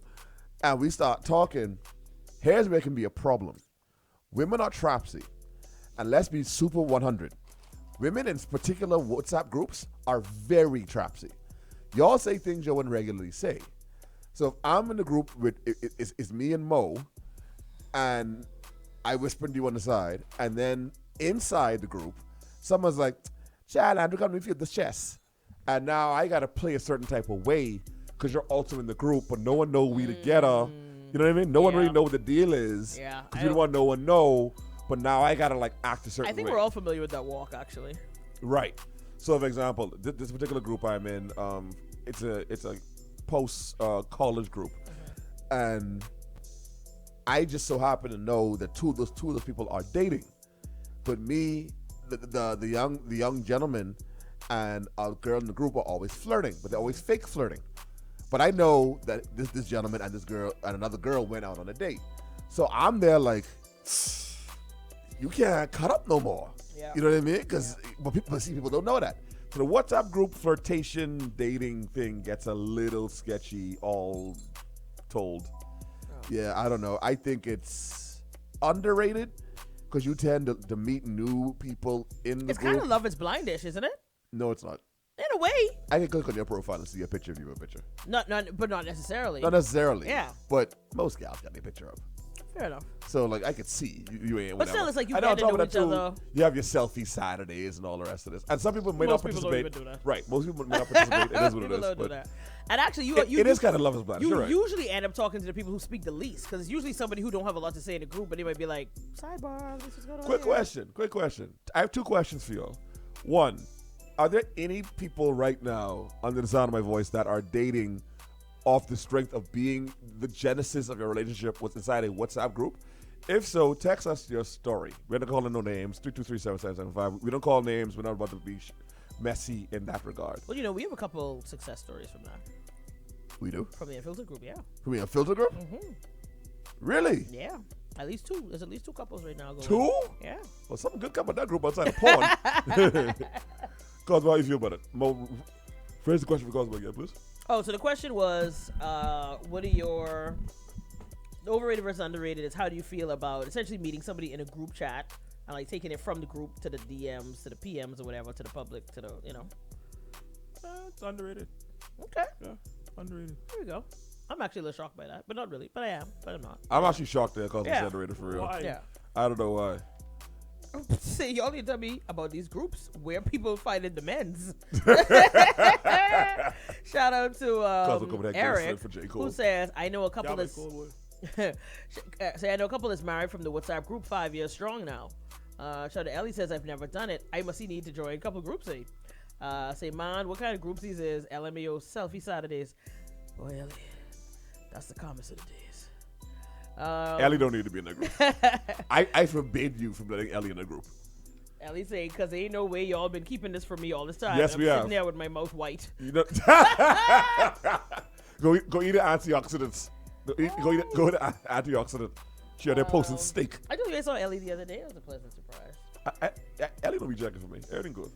And we start talking. Here's where it can be a problem. Women are trapsy. And let's be super 100. Women in particular WhatsApp groups are very trapsy. Y'all say things you wouldn't regularly say. So if I'm in the group with, it's me and Mo, and I whisper to you on the side, and then inside the group, someone's like, Chad, Andrew, come to me feel the chest. And now I got to play a certain type of way because you're also in the group, but no one know we together. You know what I mean? No one really know what the deal is. Yeah. Because you don't want no one know, but now I got to like act a certain way. I think we're all familiar with that walk, actually. Right. So, for example, this particular group I'm in, it's a post college group, and I just so happen to know that two of those people are dating, but me, the young gentleman, and a girl in the group are always flirting, but they're always fake flirting. But I know that this gentleman and this girl and another girl went out on a date, so I'm there like, you can't cut up no more. Yeah. You know what I mean? But people don't know that. So the WhatsApp group flirtation dating thing gets a little sketchy, all told. Oh. Yeah, I don't know. I think it's underrated because you tend to meet new people in the group. It's kind of Love Is Blindish, isn't it? No, it's not. In a way. I can click on your profile and see a picture of you in a picture. But not necessarily. Not necessarily. Yeah. But most gals got a picture of. Fair enough. So like I could see you ain't. But still, it's like you I know, get to know each other. You have your selfie Saturdays and all the rest of this. And some people may not Most people participate. don't even do that. Right. Most people may not participate. It is what it People is. don't do But that. And actually, it is kind of love is blind. You You're right. usually end up talking to the people who speak the least, because it's usually somebody who don't have a lot to say in the group, but they might be like, sidebar, this is going on. Quick question. I have 2 questions for y'all. One, are there any people right now under the sound of my voice that are dating off the strength of being the genesis of your relationship was inside a WhatsApp group? If so, text us your story. We're not calling no names. 323-7775. We don't call names. We're not about to be messy in that regard. Well, we have a couple success stories from that. We do? From the Unfiltered group, yeah. From the Unfiltered group? Mm-hmm. Really? Yeah. At least 2. There's at least 2 couples right now going. 2? Yeah. Well, something good come out that group outside of porn. Cosmo, how you feel about it? Mo, phrase the question for Cosmo again, please. Oh, so the question was, what are your overrated versus underrated? Is how do you feel about essentially meeting somebody in a group chat and like taking it from the group to the DMs to the PMs or whatever to the public to the It's underrated. Okay. Yeah, underrated. There we go. I'm actually a little shocked by that, but not really. But I am. But I'm not. I'm actually shocked that Cosmo's Yeah. underrated for real. Why? Yeah. I don't know why. See, y'all need to tell me about these groups where people find in the men's. Shout out to Eric, for J. Cole. who says, I know a couple Y'all that's like Coldwood. say I know a couple that's married from the WhatsApp group 5 years strong now. Shout out to Ellie says, I've never done it. I must need to join a couple groups. Say, man, what kind of groups these is? LMAO selfie Saturdays. Boy, Ellie, that's the comments of the days. Ellie don't need to be in that group. I forbid you from letting Ellie in the group. Ellie saying, because there ain't no way y'all been keeping this from me all this time. Yes, I'm we sitting have. there with my mouth white. You know, go eat the antioxidants. Go eat the antioxidant. She out there posting steak. I told you I saw Ellie the other day. It was a pleasant surprise. Ellie don't be checking for me. Everything good.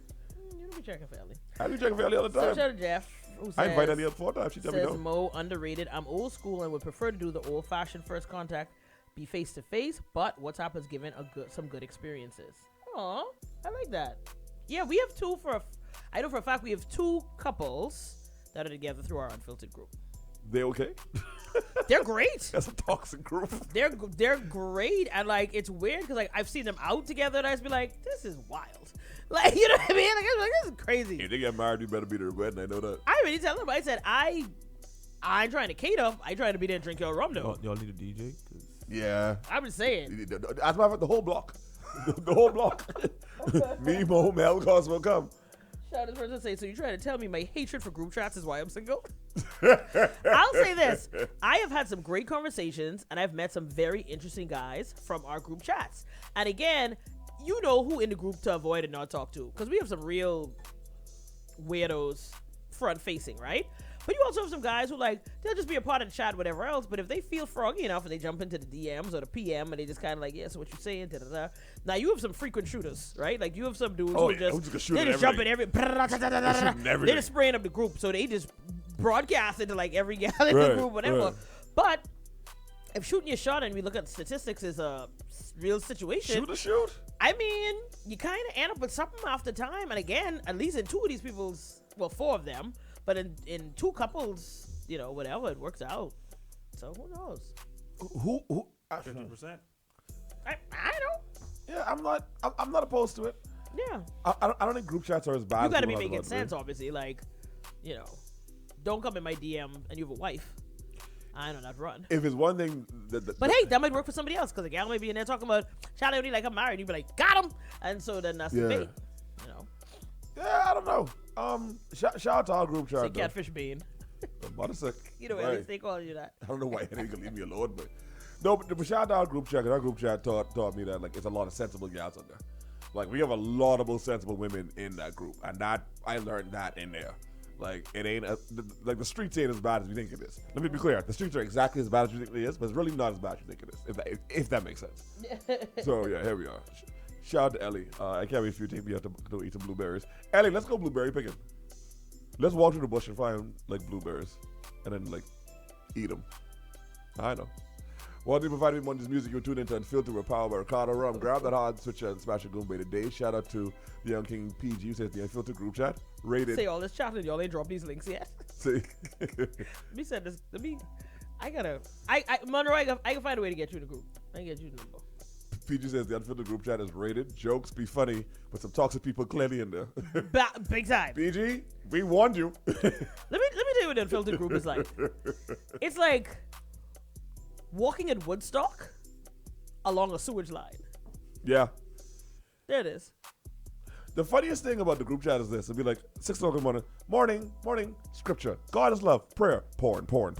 You don't be checking for Ellie. I be checking for Ellie all the So time. shout out to Jeff, who says, I invite Ellie up 4 times. She tell me says no. Mo underrated. I'm old school and would prefer to do the old fashioned first contact, be face to face. But WhatsApp has given some good experiences. Aw, I like that. Yeah, we have 2 I know for a fact we have 2 couples that are together through our Unfiltered group. They okay? They're great. That's a toxic group. They're great, and like it's weird because like I've seen them out together, and I just be like, this is wild. Like, you know what I mean? Like, I'm like, this is crazy. If they get married, you better be there at the wedding. I know that. I already tell them. I said I ain't trying to cater. I trying to be there and drink your rum though. Y'all need a DJ? 'Cause Yeah. I'm just saying. As a matter of fact, the whole block. The whole block. Me, Mo, Mel, Cosmo, come. Shout out this person say, so you're trying to tell me my hatred for group chats is why I'm single? I'll say this. I have had some great conversations and I've met some very interesting guys from our group chats. And again, you know who in the group to avoid and not talk to. Because we have some real weirdos front facing, right? But you also have some guys who like, they'll just be a part of the chat, whatever else. But if they feel froggy enough and they jump into the DMs or the PM and they just kind of like, yeah, so what you saying? Da-da-da. Now you have some frequent shooters, right? Like you have some dudes who just jump in every. They're just spraying up the group, so they just broadcast it to like every guy in the group, whatever. Right. But if shooting your shot and we look at statistics is a real situation. Shoot. I mean, you kind of end up with something after time. And again, at least in 2 of these people's, well, 4 of them. But in 2 couples, you know, whatever, it works out. So who knows? Who 50%. I don't. Yeah, I'm not opposed to it. Yeah. I don't think group chats are as bad. You got to as be people making have sense, obviously. Like, you know, don't come in my DM and you have a wife. I know not run. If it's one thing But hey, that might work for somebody else because a gal might be in there talking about shout out like I'm married. You'd be like, got him, and so then that's the bait. You know. Yeah, I don't know. Shout out to our group chat. Say catfish bean. You know, at least they call you that. I don't know why they can leave me alone, but no. But shout out to our group chat. 'Cause our group chat taught me that like it's a lot of sensible gals on there. Like we have a lot of sensible women in that group, and that I learned that in there. Like it ain't like the streets ain't as bad as we think it is. Let me be clear: the streets are exactly as bad as you think it is, but it's really not as bad as you think it is. If that makes sense. So yeah, here we are. Shout out to Ellie. I can't wait for you to take me out to go eat some blueberries. Ellie, let's go blueberry picking. Let's walk through the bush and find like blueberries, and then like eat them. I know. While they provide me more this music, you're tuned into Unfiltered with Power by Ricardo Rum. Grab that hard switcher and smash a Goombay today. Shout out to the Young King PG, who says the Unfiltered group chat. Rated. Say all this chat and y'all ain't dropped these links yet. See. Let me send this. Let me Monroe, I can find a way to get you in the group. I can get you the number. PG says the Unfiltered group chat is rated. Jokes be funny, but some toxic people clearly in there. Big time. PG, we warned you. Let me tell you what the Unfiltered group is like. It's like walking in Woodstock along a sewage line. Yeah. There it is. The funniest thing about the group chat is this. It'll be like 6 o'clock in the morning, scripture. God is love, prayer, porn. Hold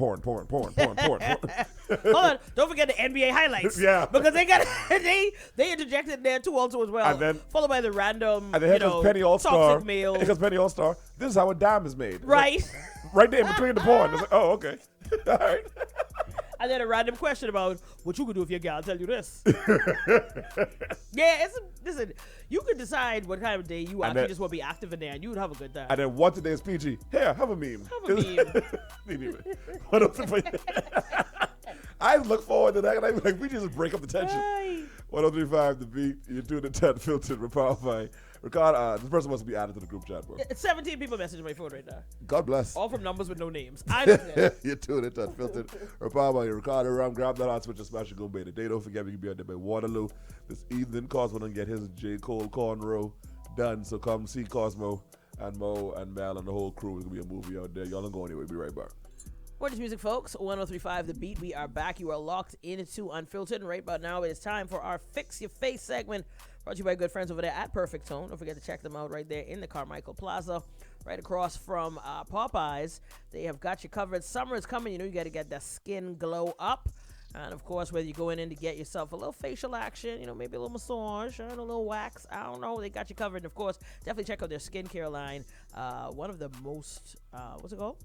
on, don't forget the NBA highlights. Yeah. Because they interjected there too also as well. And then, followed by the random, and then here comes Penny All-Star. toxic mail. Here comes Penny All-Star. This is how a dam is made. It's right. like, right there in between the porn. It's like, oh, okay. All right. And then a random question about what you could do if your gal tell you this. Listen, you could decide what kind of day you actually just want to be active in there, and you would have a good time. And then one today is PG. Here, have a meme. I look forward to that, and I'm like, we just break up the tension. 103.5 The Beat. You're doing the 10 filtered with Power by Ricardo. This person must be added to the group chat, bro. It's 17 people messaging my phone right now. God bless. All from numbers with no names. I understand. You're doing it 10 filtered. Power by Ricardo. Ram, grab that hot switch and smash and go bay today. Don't forget we can be out there by Waterloo this evening. Cosmo and get his J. Cole cornrow done. So come see Cosmo and Mo and Mel and the whole crew. It's going to be a movie out there. Y'all don't go anywhere. Be right back. What is music, folks? 103.5 The Beat. We are back. You are locked into Unfiltered. And right about now, it is time for our Fix Your Face segment. Brought to you by good friends over there at Perfect Tone. Don't forget to check them out right there in the Carmichael Plaza, right across from Popeyes. They have got you covered. Summer is coming. You know you got to get that skin glow up. And, of course, whether you're going in to get yourself a little facial action, maybe a little massage, and a little wax, I don't know, they got you covered. And, of course, definitely check out their skincare line. One of the most, what's it called?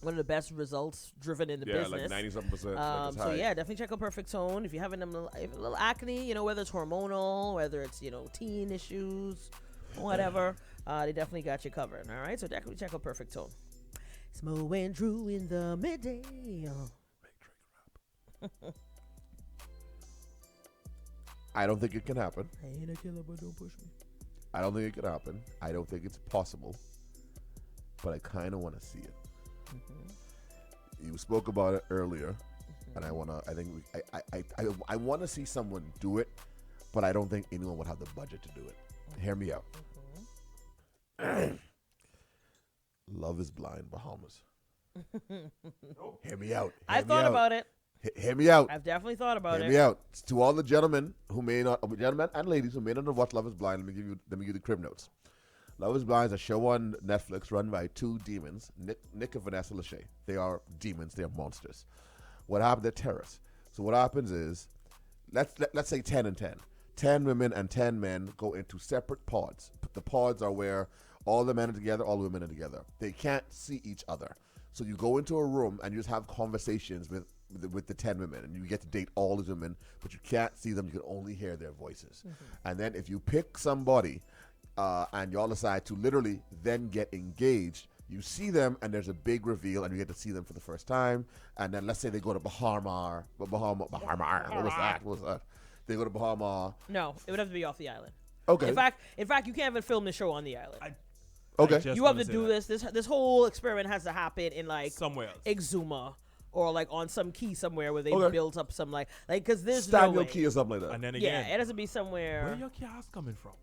One of the best results driven in the business. Yeah, like 90-something%. Definitely check out Perfect Tone. If you're having a little acne, whether it's hormonal, whether it's, teen issues, whatever, they definitely got you covered. All right, so definitely check out Perfect Tone. It's Mo and Drew in the midday. I don't think it can happen. I ain't a killer, but don't push me. I don't think it can happen. I don't think it's possible. But I kind of want to see it. Mm-hmm. You spoke about it earlier, and I want to see someone do it, but I don't think anyone would have the budget to do it. Hear me out. Love is Blind, Bahamas. Hear me out. I thought about it. Hear me out. I've definitely thought about it. Hear me out. To all the gentlemen and ladies who may not have watched Love is Blind, let me give you the crib notes. Love is Blind is a show on Netflix run by two demons, Nick and Vanessa Lachey. They are demons. They are monsters. What happened? They're terrorists. So what happens is, let's say 10 and 10. 10 women and 10 men go into separate pods. The pods are where all the men are together, all the women are together. They can't see each other. So you go into a room and you just have conversations with the 10 women, and you get to date all the women, but you can't see them. You can only hear their voices. Mm-hmm. And then if you pick somebody and y'all decide to literally then get engaged, you see them and there's a big reveal and you get to see them for the first time. And then let's say they go to Bahama. What was that? They go to Bahama. No, it would have to be off the island. Okay. In fact, you can't even film the show on the island. Okay. You have to do this. This whole experiment has to happen in somewhere else. Exuma. Or on some key somewhere where they built up some because there's Stanley no way. Key or something like that. And then again, it has to be somewhere. Where are your cast coming from?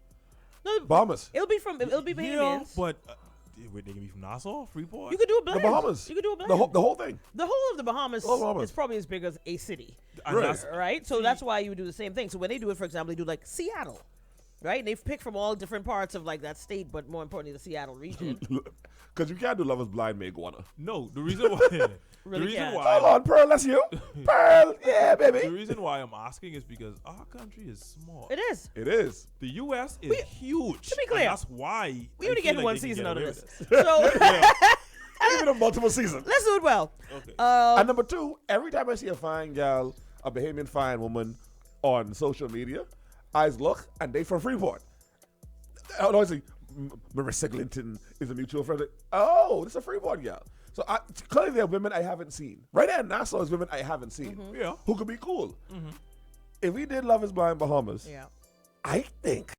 No, Bahamas. It'll be Bahamians. Yeah, but they can be from Nassau, Freeport. You could do a blend. The Bahamas. You could do a blend. The whole thing. The whole of the Bahamas is probably as big as a city. Right? So that's why you would do the same thing. So when they do it, for example, they do Seattle. Right? And they've picked from all different parts of that state, but more importantly, the Seattle region. Because you can't do Love is Blind, Maguana. No, the reason why. Hold on, Pearl, that's you. Pearl, yeah, baby. The reason why I'm asking is because our country is small. It is. It is. The U.S. is huge. To be clear, that's why we only get one season out of this. So, even a multiple season. Let's do it well. Okay. And number two, every time I see a fine gal, a Bahamian fine woman on social media, eyes look and they from Freeport. I see Marissa Clinton is a mutual friend. Oh, this is a Freeport gal. So clearly there are women I haven't seen. Right there in Nassau is women I haven't seen. Mm-hmm. Yeah. Who could be cool. Mm-hmm. If we did Love is Blind Bahamas, I think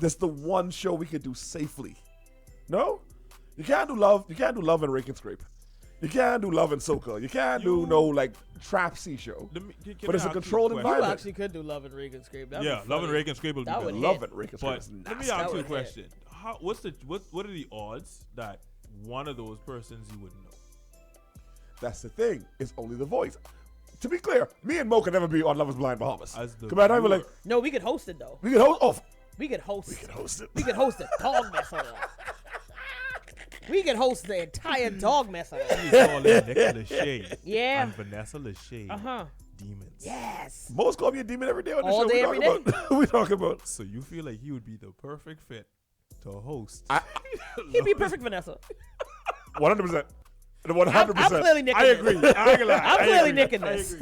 that's the one show we could do safely. No? You can't do love and rake and scrape. You can't do Love and Soca. You can't do no like trap C show. But it's a controlled environment. You actually could do Love and Rake and Scrape. Love and Rake and Scrape will be good. Love and Rake and Scrape. But let me ask you a question. What are the odds that one of those persons you would know? That's the thing. It's only the voice. To be clear, me and Mo could never be on Love is Blind Bahamas. No, we could host it though. We could host. Oh, we could host. We could host it. We could host a dog mess of it. We could host the entire dog mess of it. He's calling Nick Lachey. Yeah. And Vanessa Lachey. Demons. Yes. Most call me a demon every day on the All show. day, every day. We talk about. So you feel like he would be the perfect fit to host? He'd be perfect, Vanessa. 100%. 100%. I'm clearly nicking I agree. this. I'm clearly agree. nicking this.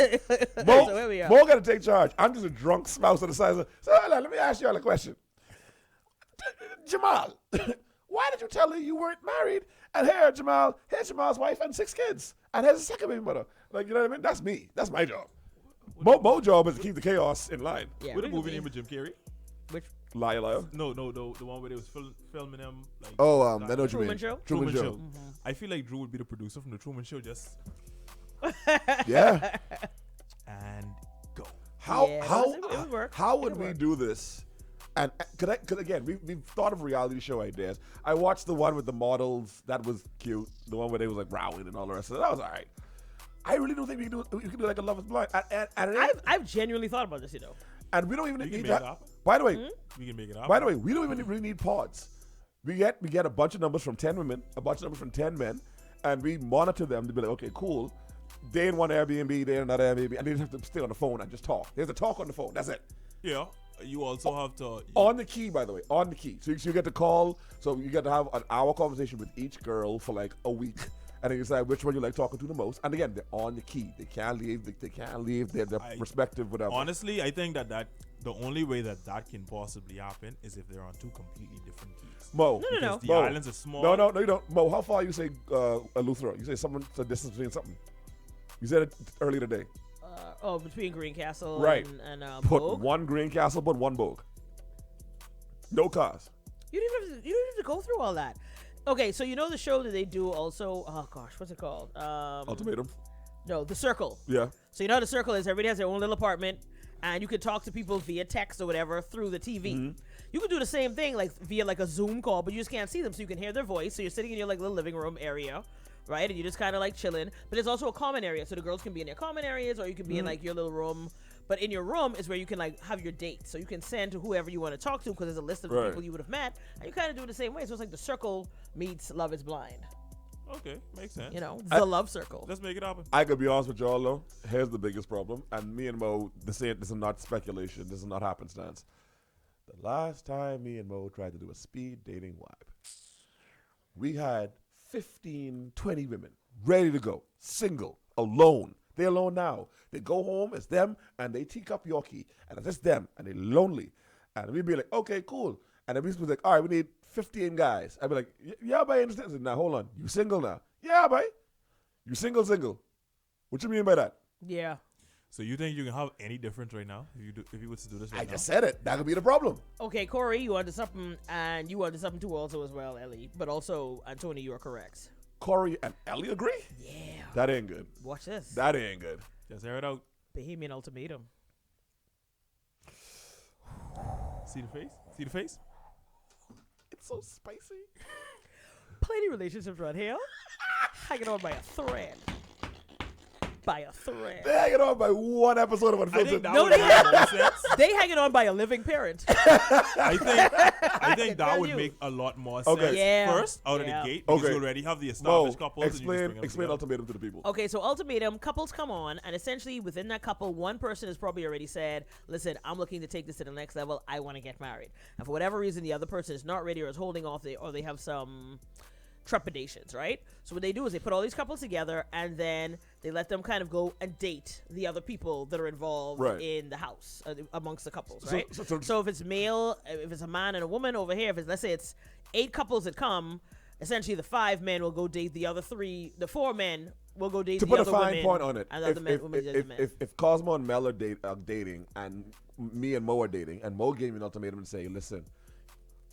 Mo, So here we are. Mo got to take charge. I'm just a drunk spouse on the side. So let me ask you all a question. Jamal, why did you tell her you weren't married? And here's Jamal's wife and 6 kids. And here's a second baby mother. Like, you know what I mean? That's me. That's my job. Mo's job is to keep the chaos in line. Yeah, With a movie named with Jim Carrey? Which? Liar. No, the one where they was filming them. Like, I know what you mean. Truman Show. Mm-hmm. I feel like Drew would be the producer from the Truman Show. Just yeah. And go. How would we do this? And because again, we've thought of reality show ideas. I watched the one with the models. That was cute. The one where they was like rowing and all the rest of it. That was all right. I really don't think we can do like a Love is Blind. I've genuinely thought about this, you know. And we don't even need that. that. By the way, we can make it up. By the way, we don't even really need pods. We get a bunch of numbers from 10 women, a bunch of numbers from 10 men, and we monitor them to be like, okay, cool. They in one Airbnb, they in another Airbnb, and they just have to stay on the phone and just talk. There's a talk on the phone. That's it. Yeah. You also have to on the key, by the way, on the key. So you get to call. So you get to have an hour conversation with each girl for like a week, and then you decide which one you like talking to the most. And again, they're on the key. They can't leave. They can't leave their respective whatever. Honestly, I think that the only way that can possibly happen is if they're on 2 completely different keys. Mo, no. The islands are small. No, you don't. Mo, how far you say Eleuthera? You say someone's a distance between something. You said it earlier today. Between Greencastle and put Bogue? one Greencastle, but one Bogue. No cars. You don't have to go through all that. Okay, so you know the show that they do also. Oh gosh, what's it called? Ultimatum. No, The Circle. Yeah. So you know how The Circle is. Everybody has their own little apartment, and you can talk to people via text or whatever through the TV. Mm-hmm. You can do the same thing like via like a Zoom call, but you just can't see them, so you can hear their voice. So you're sitting in your like little living room area, right? And you're just kind of like chilling. But there's also a common area, so the girls can be in their common areas, or you can be in like your little room. But in your room is where you can like have your date, so you can send to whoever you want to talk to because there's a list of the people you would have met, and you kind of do it the same way. So it's like The Circle meets Love is Blind. Okay, makes sense. You know, the Love Circle. Let's make it happen. I could be honest with y'all though. Here's the biggest problem, and me and Mo, this is not speculation. This is not happenstance. The last time me and Mo tried to do a speed dating wipe, we had 15, 20 women ready to go, single, alone. They alone now. They go home, it's them, and they take up Yorkie, and it's just them, and they're lonely. And we'd be like, okay, cool. And then we'd be like, all right, we need 15 guys. I'd be like, yeah, boy, I understand. I said, now, hold on. You single now? Yeah, boy. You single. What you mean by that? Yeah. So you think you can have any difference right now if you were to do this right now? I just said it. That could be the problem. Okay, Corey, you onto something, and you onto something too also as well, Ellie. But also, Anthony, you are correct. Corey and Ellie agree? Yeah. That ain't good. Watch this. That ain't good. Just air it out. Bohemian Ultimatum. See the face? See the face? It's so spicy. Plenty relationships right here. Hanging on by a thread. They hanging on by one episode of Unfiltered. They hanging on by a living parent. I think that would make a lot more sense. Okay. Yeah. First, out of the gate, because you already have the established couples. Explain Ultimatum to the people. Okay, so Ultimatum, couples come on, and essentially within that couple, one person has probably already said, listen, I'm looking to take this to the next level. I want to get married. And for whatever reason, the other person is not ready or is holding off, or they have some trepidations, right? So what they do is they put all these couples together, and then they let them kind of go and date the other people that are involved in the house amongst the couples, right? So if it's male, if it's a man and a woman over here, let's say it's 8 couples that come, essentially the 5 men will go date the other 3, the 4 men will go date the other women. To put a fine point on it, and the other women date the men. If Cosmo and Mel are dating, and me and Mo are dating, and Mo gave me an ultimatum and say, listen,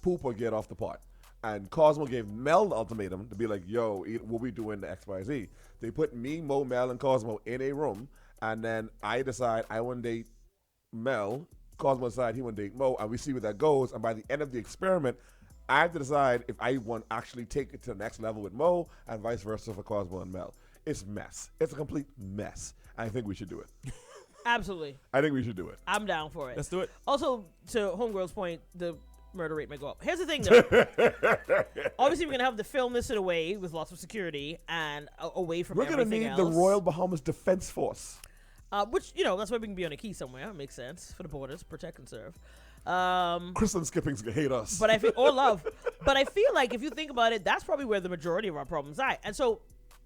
poop or get off the pot. and Cosmo gave Mel the ultimatum to be like, yo, what we doing to X, Y, Z. They put me, Mo, Mel, and Cosmo in a room, and then I decide I want to date Mel. Cosmo decide he want to date Mo, and we see where that goes. And by the end of the experiment, I have to decide if I want to actually take it to the next level with Mo, and vice versa for Cosmo and Mel. It's mess. It's a complete mess. I think we should do it. Absolutely. I think we should do it. I'm down for it. Let's do it. Also, to Homegirl's point, the murder rate may go up. Here's the thing, though. Obviously, we're going to have to film this in a way with lots of security and away from We're everything going to need else. the Royal Bahamas Defense Force. Which, that's why we can be on a key somewhere. It makes sense for the borders, protect and serve. Kristen Skipping's going to hate us. But I feel, or love. But I feel like if you think about it, that's probably where the majority of our problems lie. And so,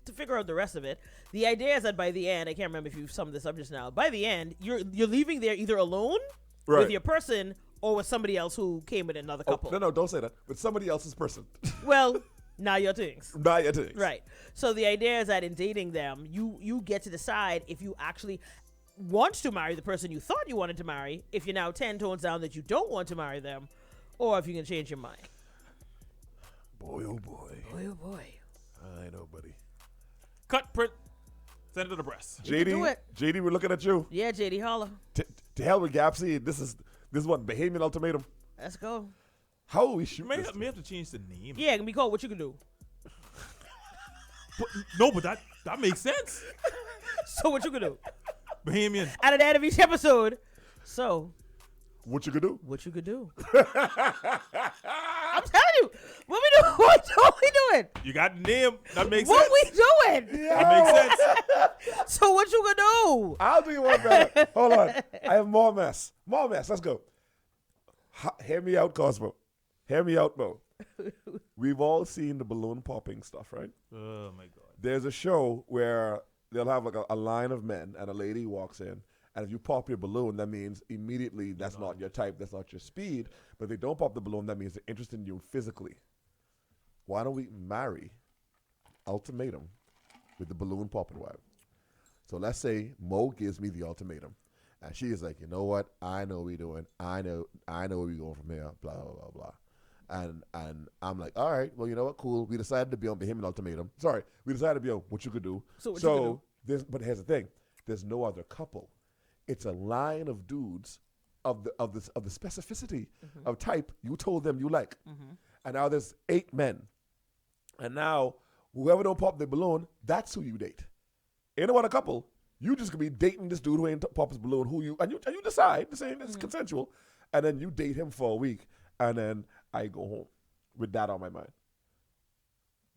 to figure out the rest of it, the idea is that by the end, I can't remember if you summed this up just now, by the end, you're leaving there either alone with your person or with somebody else who came with another couple. No, don't say that. With somebody else's person. Well, now your things. Now your things. Right. So the idea is that in dating them, you get to decide if you actually want to marry the person you thought you wanted to marry, if you're now 10 tones down that you don't want to marry them, or if you can change your mind. Boy, oh boy. Boy, oh boy. I know, buddy. Cut, print, send it to the press. JD, we're looking at you. Yeah, JD, holla. To hell with Gapsy. This is what Bahamian ultimatum. Let's go. How will we shoot May this? have to change the name. Yeah, it can be called What You Can Do. But that makes sense. So what you can do? Bahamian. At the end of each episode. So. What you could do? What you could do. I'm telling you. What we doing? What we doing? You got the name. That makes what sense. We doing? Yeah. That makes sense. So what you gonna do? I'll do you one better. Hold on. I have more mess. More mess. Let's go. Hear me out, Cosmo. Hear me out, Mo. We've all seen the balloon popping stuff, right? Oh, my God. There's a show where they'll have like a line of men and a lady walks in. And if you pop your balloon, that means immediately that's not your type, that's not your speed. But if they don't pop the balloon, that means they're interested in you physically. Why don't we marry ultimatum with the balloon popping vibe? So let's say Mo gives me the ultimatum. And she is like, you know what? I know what we're doing. I know where we're going from here. Blah, blah, blah, blah. And I'm like, all right, well, you know what? Cool. We decided to be on Bahamian ultimatum. Sorry, we decided to be on What You Could Do. So what you could do. But here's the thing. There's no other couple. It's a line of dudes of the specificity of type you told them you like. And now there's 8 men. And now whoever don't pop the balloon, that's who you date. Ain't no other couple. You just gonna be dating this dude who ain't pop his balloon, and you decide, the same, it's consensual, and then you date him for a week, and then I go home with that on my mind.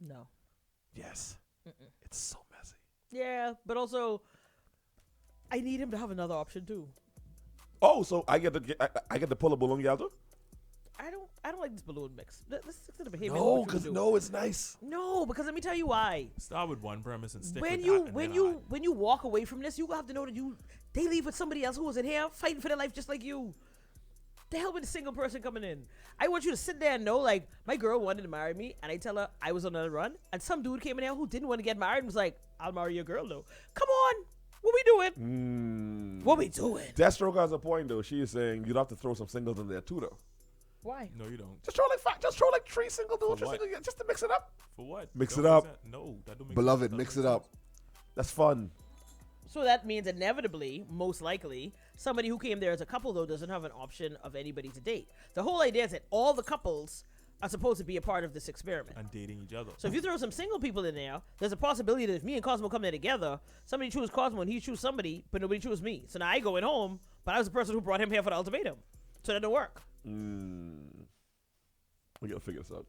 No. Yes. It's so messy. Yeah, but also I need him to have another option too. Oh, so I get to pull a balloon Yalto? I don't like this balloon mix. Let's stick to the behavior. No, because it's nice. No, because let me tell you why. Start with one premise and stick when with you that. When you walk away from this, you have to know that they leave with somebody else who was in here fighting for their life just like you. The hell with a single person coming in. I want you to sit there and know, like, my girl wanted to marry me, and I tell her I was on a run, and some dude came in here who didn't want to get married and was like, I'll marry your girl though. Come on. What we doing? What we doing? Deathstroke has a point though. She is saying you'd have to throw some singles in there too though. Why? No, you don't. Just throw like 3 single dudes, just to mix it up. For what? Mix it up. No, that don't make Beloved, sense. mix it up. That's fun. So that means inevitably, most likely, somebody who came there as a couple, though, doesn't have an option of anybody to date. The whole idea is that all the couples are supposed to be a part of this experiment. And dating each other. So if you throw some single people in there, there's a possibility that if me and Cosmo come there together, somebody choose Cosmo and he choose somebody, but nobody choose me. So now I going home, but I was the person who brought him here for the ultimatum. So that don't work. We gotta figure this out.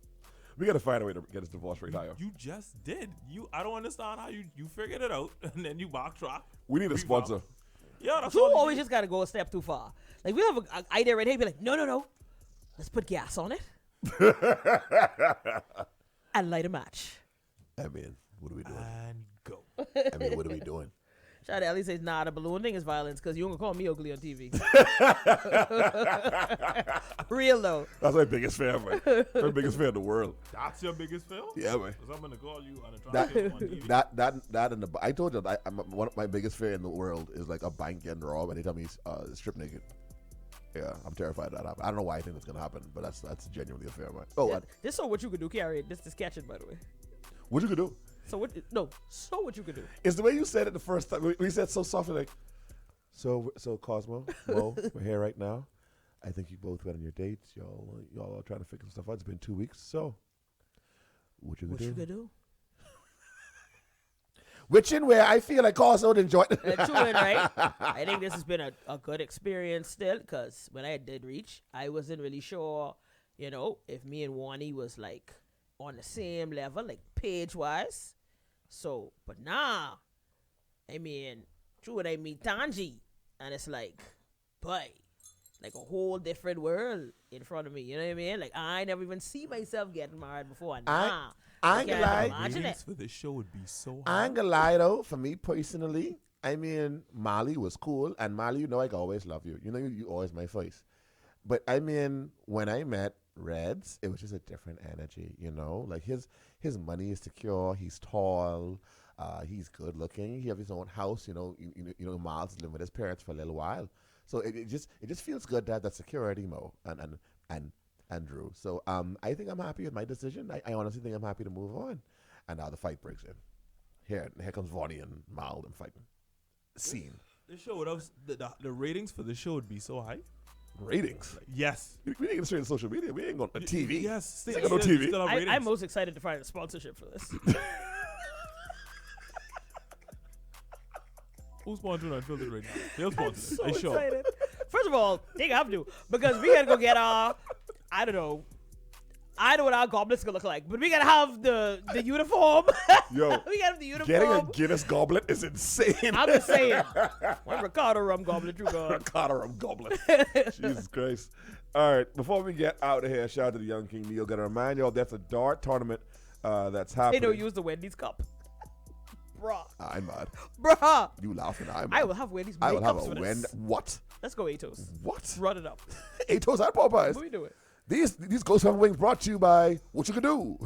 We gotta find a way to get this divorce rate higher. You just did. I don't understand how you figured it out and then you backtrack. We need a sponsor. Yeah, that's You all always just gotta go a step too far. Like we have an idea right here, be like, no. Let's put gas on it. And light a match. I mean, what are we doing? And go. I mean, what are we doing? Shout out Ellie says, nah, the balloon thing is violence because you don't call me ugly on TV. Real though. That's my biggest fan, man. My biggest fan in the world. That's your biggest film? Yeah, man. Because I'm going to call you unattractive on TV. That and I told you, one of my biggest fear in the world is like a bank getting robbed and they tell me he's strip naked. Yeah, I'm terrified of that happen. I don't know why I think that's gonna happen, but that's genuinely a fair one. Oh, Yeah, this so what you could do, Carrie. This catch it, by the way. what you could do? So what? No. So what you could do? It's the way you said it the first time. We said so softly, like, so Cosmo, Mo, we're here right now. I think you both went on your dates. Y'all are trying to figure some stuff out. It's been 2 weeks, so what you could do? Which in where I feel like Cosmo would enjoy it. True, right? I think this has been a good experience still, because when I did reach, I wasn't really sure, if me and Wani was like on the same level, like page wise. So, but now, I mean, true, when I meet Tanji, and it's like, boy, like a whole different world in front of me. You know what I mean? Like I never even see myself getting married before. I ain't gonna lie. Ratings for the show would be so high. I ain't gonna lie though. For me personally, I mean, Molly was cool, and Molly, I always love you. You always my voice. But I mean, when I met Reds, it was just a different energy. Like his money is secure. He's tall. He's good looking. He has his own house. Miles is living with his parents for a little while. So it just feels good to have that security, Mo, and Andrew. So I think I'm happy with my decision. I honestly think I'm happy to move on. And now the fight breaks in. Here comes Vonnie and Mal and fighting. Scene. The show would have the ratings for the show would be so high. Ratings? Yes. We ain't get straight on social media. We ain't going to TV. Yes. Still on TV. I'm most excited to find a sponsorship for this. Who's sponsoring Unfiltered right now? They'll sponsor I'm it. so excited. First of all, they have to, because we gotta go get our, I don't know what our goblets gonna look like, but we gotta have the uniform. Yo, we gotta have the uniform. Getting a Guinness goblet is insane. I'm just saying. One Ricardo rum goblet, you got. Ricardo rum goblet. Jesus Christ. All right, before we get out of here, shout out to the Young King Neil. Gotta remind y'all that's a dart tournament that's happening. They don't use the Wendy's cup. Bruh. I'm mad. Bruh. You laughing? I'm mad. I will have Wendy's I will have cups a for this. What? Let's go, Atos. What? Run it up. Atos at Popeyes. What we doing? These Ghost Hunt Wings brought to you by What You Could Do.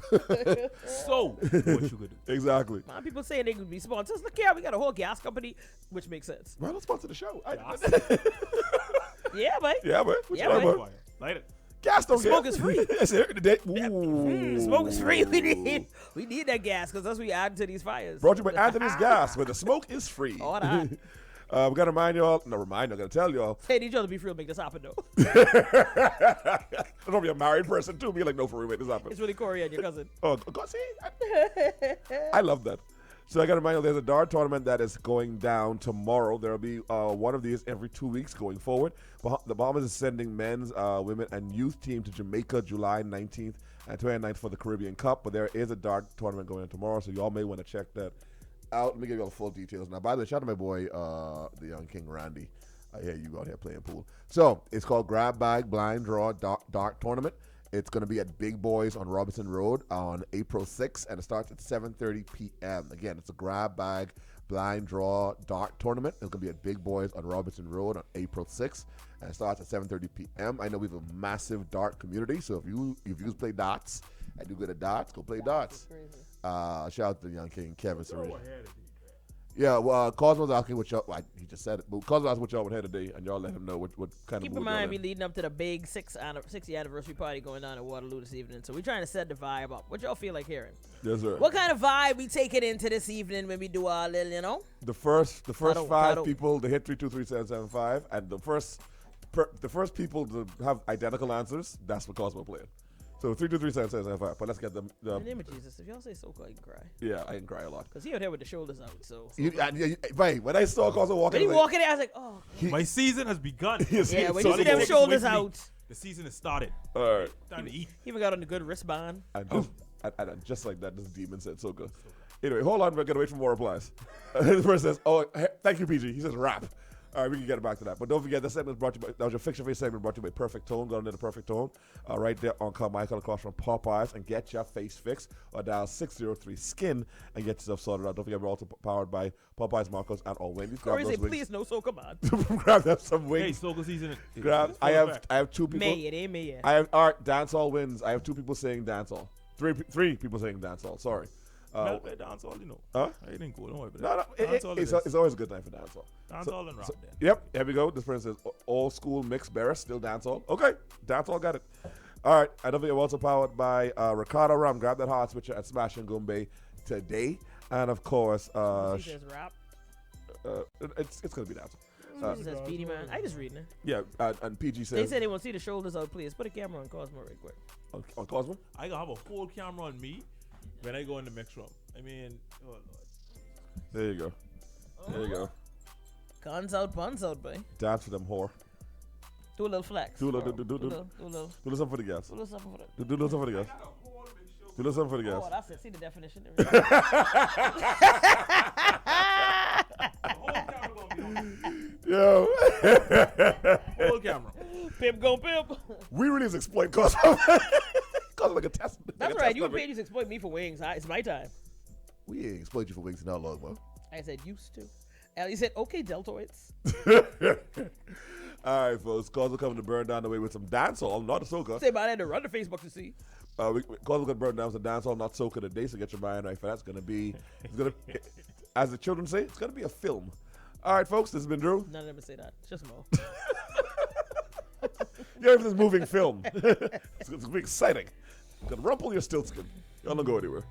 So, what you could do. Exactly. A lot of people saying they could be sponsors. Look here, we got a whole gas company, which makes sense. Well, let's sponsor the show. Yeah, mate. Yeah, man. Yeah, man. Light it. Gas don't Smoke get is free. It's here today. Ooh. Smoke is free. We need that gas, because that's what we add to these fires. Brought to you by Anthony's Gas, where the smoke is free. All right. We got to remind y'all. No, I got to tell y'all. Hey, need y'all to be free to make this happen, though. There's probably a married person, too. Be like, no, for real, make this happen. It's really Corey and your cousin. Oh, God, see? I love that. So I got to remind you, there's a dart tournament that is going down tomorrow. There will be one of these every 2 weeks going forward. The Bahamas is sending men's, women, and youth team to Jamaica July 19th and 29th for the Caribbean Cup. But there is a dart tournament going on tomorrow, so y'all may want to check that out. Let me give you all the full details. Now, by the way, shout out to my boy, the Young King Randy. I hear you out here playing pool. So it's called Grab Bag Blind Draw Dart Tournament. It's going to be at Big Boys on Robinson Road on April 6th, and it starts at 7:30 p.m. Again, it's a grab bag blind draw dart tournament. It's going to be at Big Boys on Robinson Road on April 6th, and it starts at 7:30 p.m. I know we have a massive dart community, so if you play darts and you good at darts, go play darts. Shout out to the Young King, Kevin Serena. Yeah, well, Cosmo's asking what y'all, he just said it, but Cosmo's asking what y'all would have today, and y'all let him know what kind Keep of in mood mind, y'all we in. leading up to the big 60th anniversary party going on at Waterloo this evening, so we're trying to set the vibe up. What y'all feel like hearing? Yes, sir. What kind of vibe we taking into this evening when we do our little, The first Title. five people to hit 323-775, and the first people to have identical answers, that's what Cosmo playing. So 323-775. But let's get them. In the name of Jesus, if y'all say so, I can cry. Yeah, I can cry a lot. Because he out here with the shoulders out, so. Right, when I saw Cosmo walking, When he walking there, I was like, oh. My season has begun. Yeah, when you see them shoulders out. The season has started. All right. Time to eat. He even got on the good wristband. And just like that, this demon said so good. Anyway, hold on, we're gonna wait for more replies. This person says, "Oh, thank you, PG." He says, "Rap." All right, we can get back to that. But don't forget, that segment was brought to you by, that was your Fiction Face segment brought to you by Perfect Tone. Go into the Perfect Tone right there on Carmichael across from Popeyes and get your face fixed, or dial 603-SKIN and get yourself sorted out. Don't forget, we're also powered by Popeyes, Marcos, and all Wendy's. Corey say, please, no, so come on. Grab them some Hey, wings. Soca season. I have two people. May, it ain't May yet. I have Art Dancehall wins. I have two people saying dancehall. Three people saying dancehall. Sorry. I'll play dancehall, you know. Huh? I didn't go. Don't worry about No, it's always a good time for dancehall. Dancehall and rap then. Yep, here we go. This person says old school mixed Barris, still dancehall. Okay, dancehall got it. All right, I don't think I'm also powered by Ricardo Ram. Grab that hot switcher at Smash and Gumbe today, and of course, he says rap. it's gonna be dancehall. He says PD man. I just reading it. Yeah, and PG says they said they want to see the shoulders out. Please put a camera on Cosmo right quick. On Cosmo. I gotta have a whole camera on me when I go in the mix room. I mean, oh Lord. There you go. There you go. Guns out, buns out, boy. Dance for them whore. Do a little flex. Do a little something for the gas. Do a little something for the. Do a little something for the gas. Do a little something for the gas. Oh, that's it. See the definition. Yo. Whole camera. Pimp go pimp. We really is exploit Cosmo. Cosmo like a test. That's right. You were paid to exploit me for wings. It's my time. We ain't exploit you for wings in how long, bro. I said used to. And he said, okay, deltoids. All right, folks. Cosmo coming to burn down the way with some dancehall, not a soca. Say, man, I had to run to Facebook to see. Cosmo gonna burn down some dancehall, not soca today. So get your mind right for that. It's gonna be, as the children say, it's gonna be a film. All right, folks. This has been Drew. None of them say that. Just Mo. Yeah, if this moving film, it's gonna be exciting. Gonna rumple your stilt skin. Y'all don't go anywhere.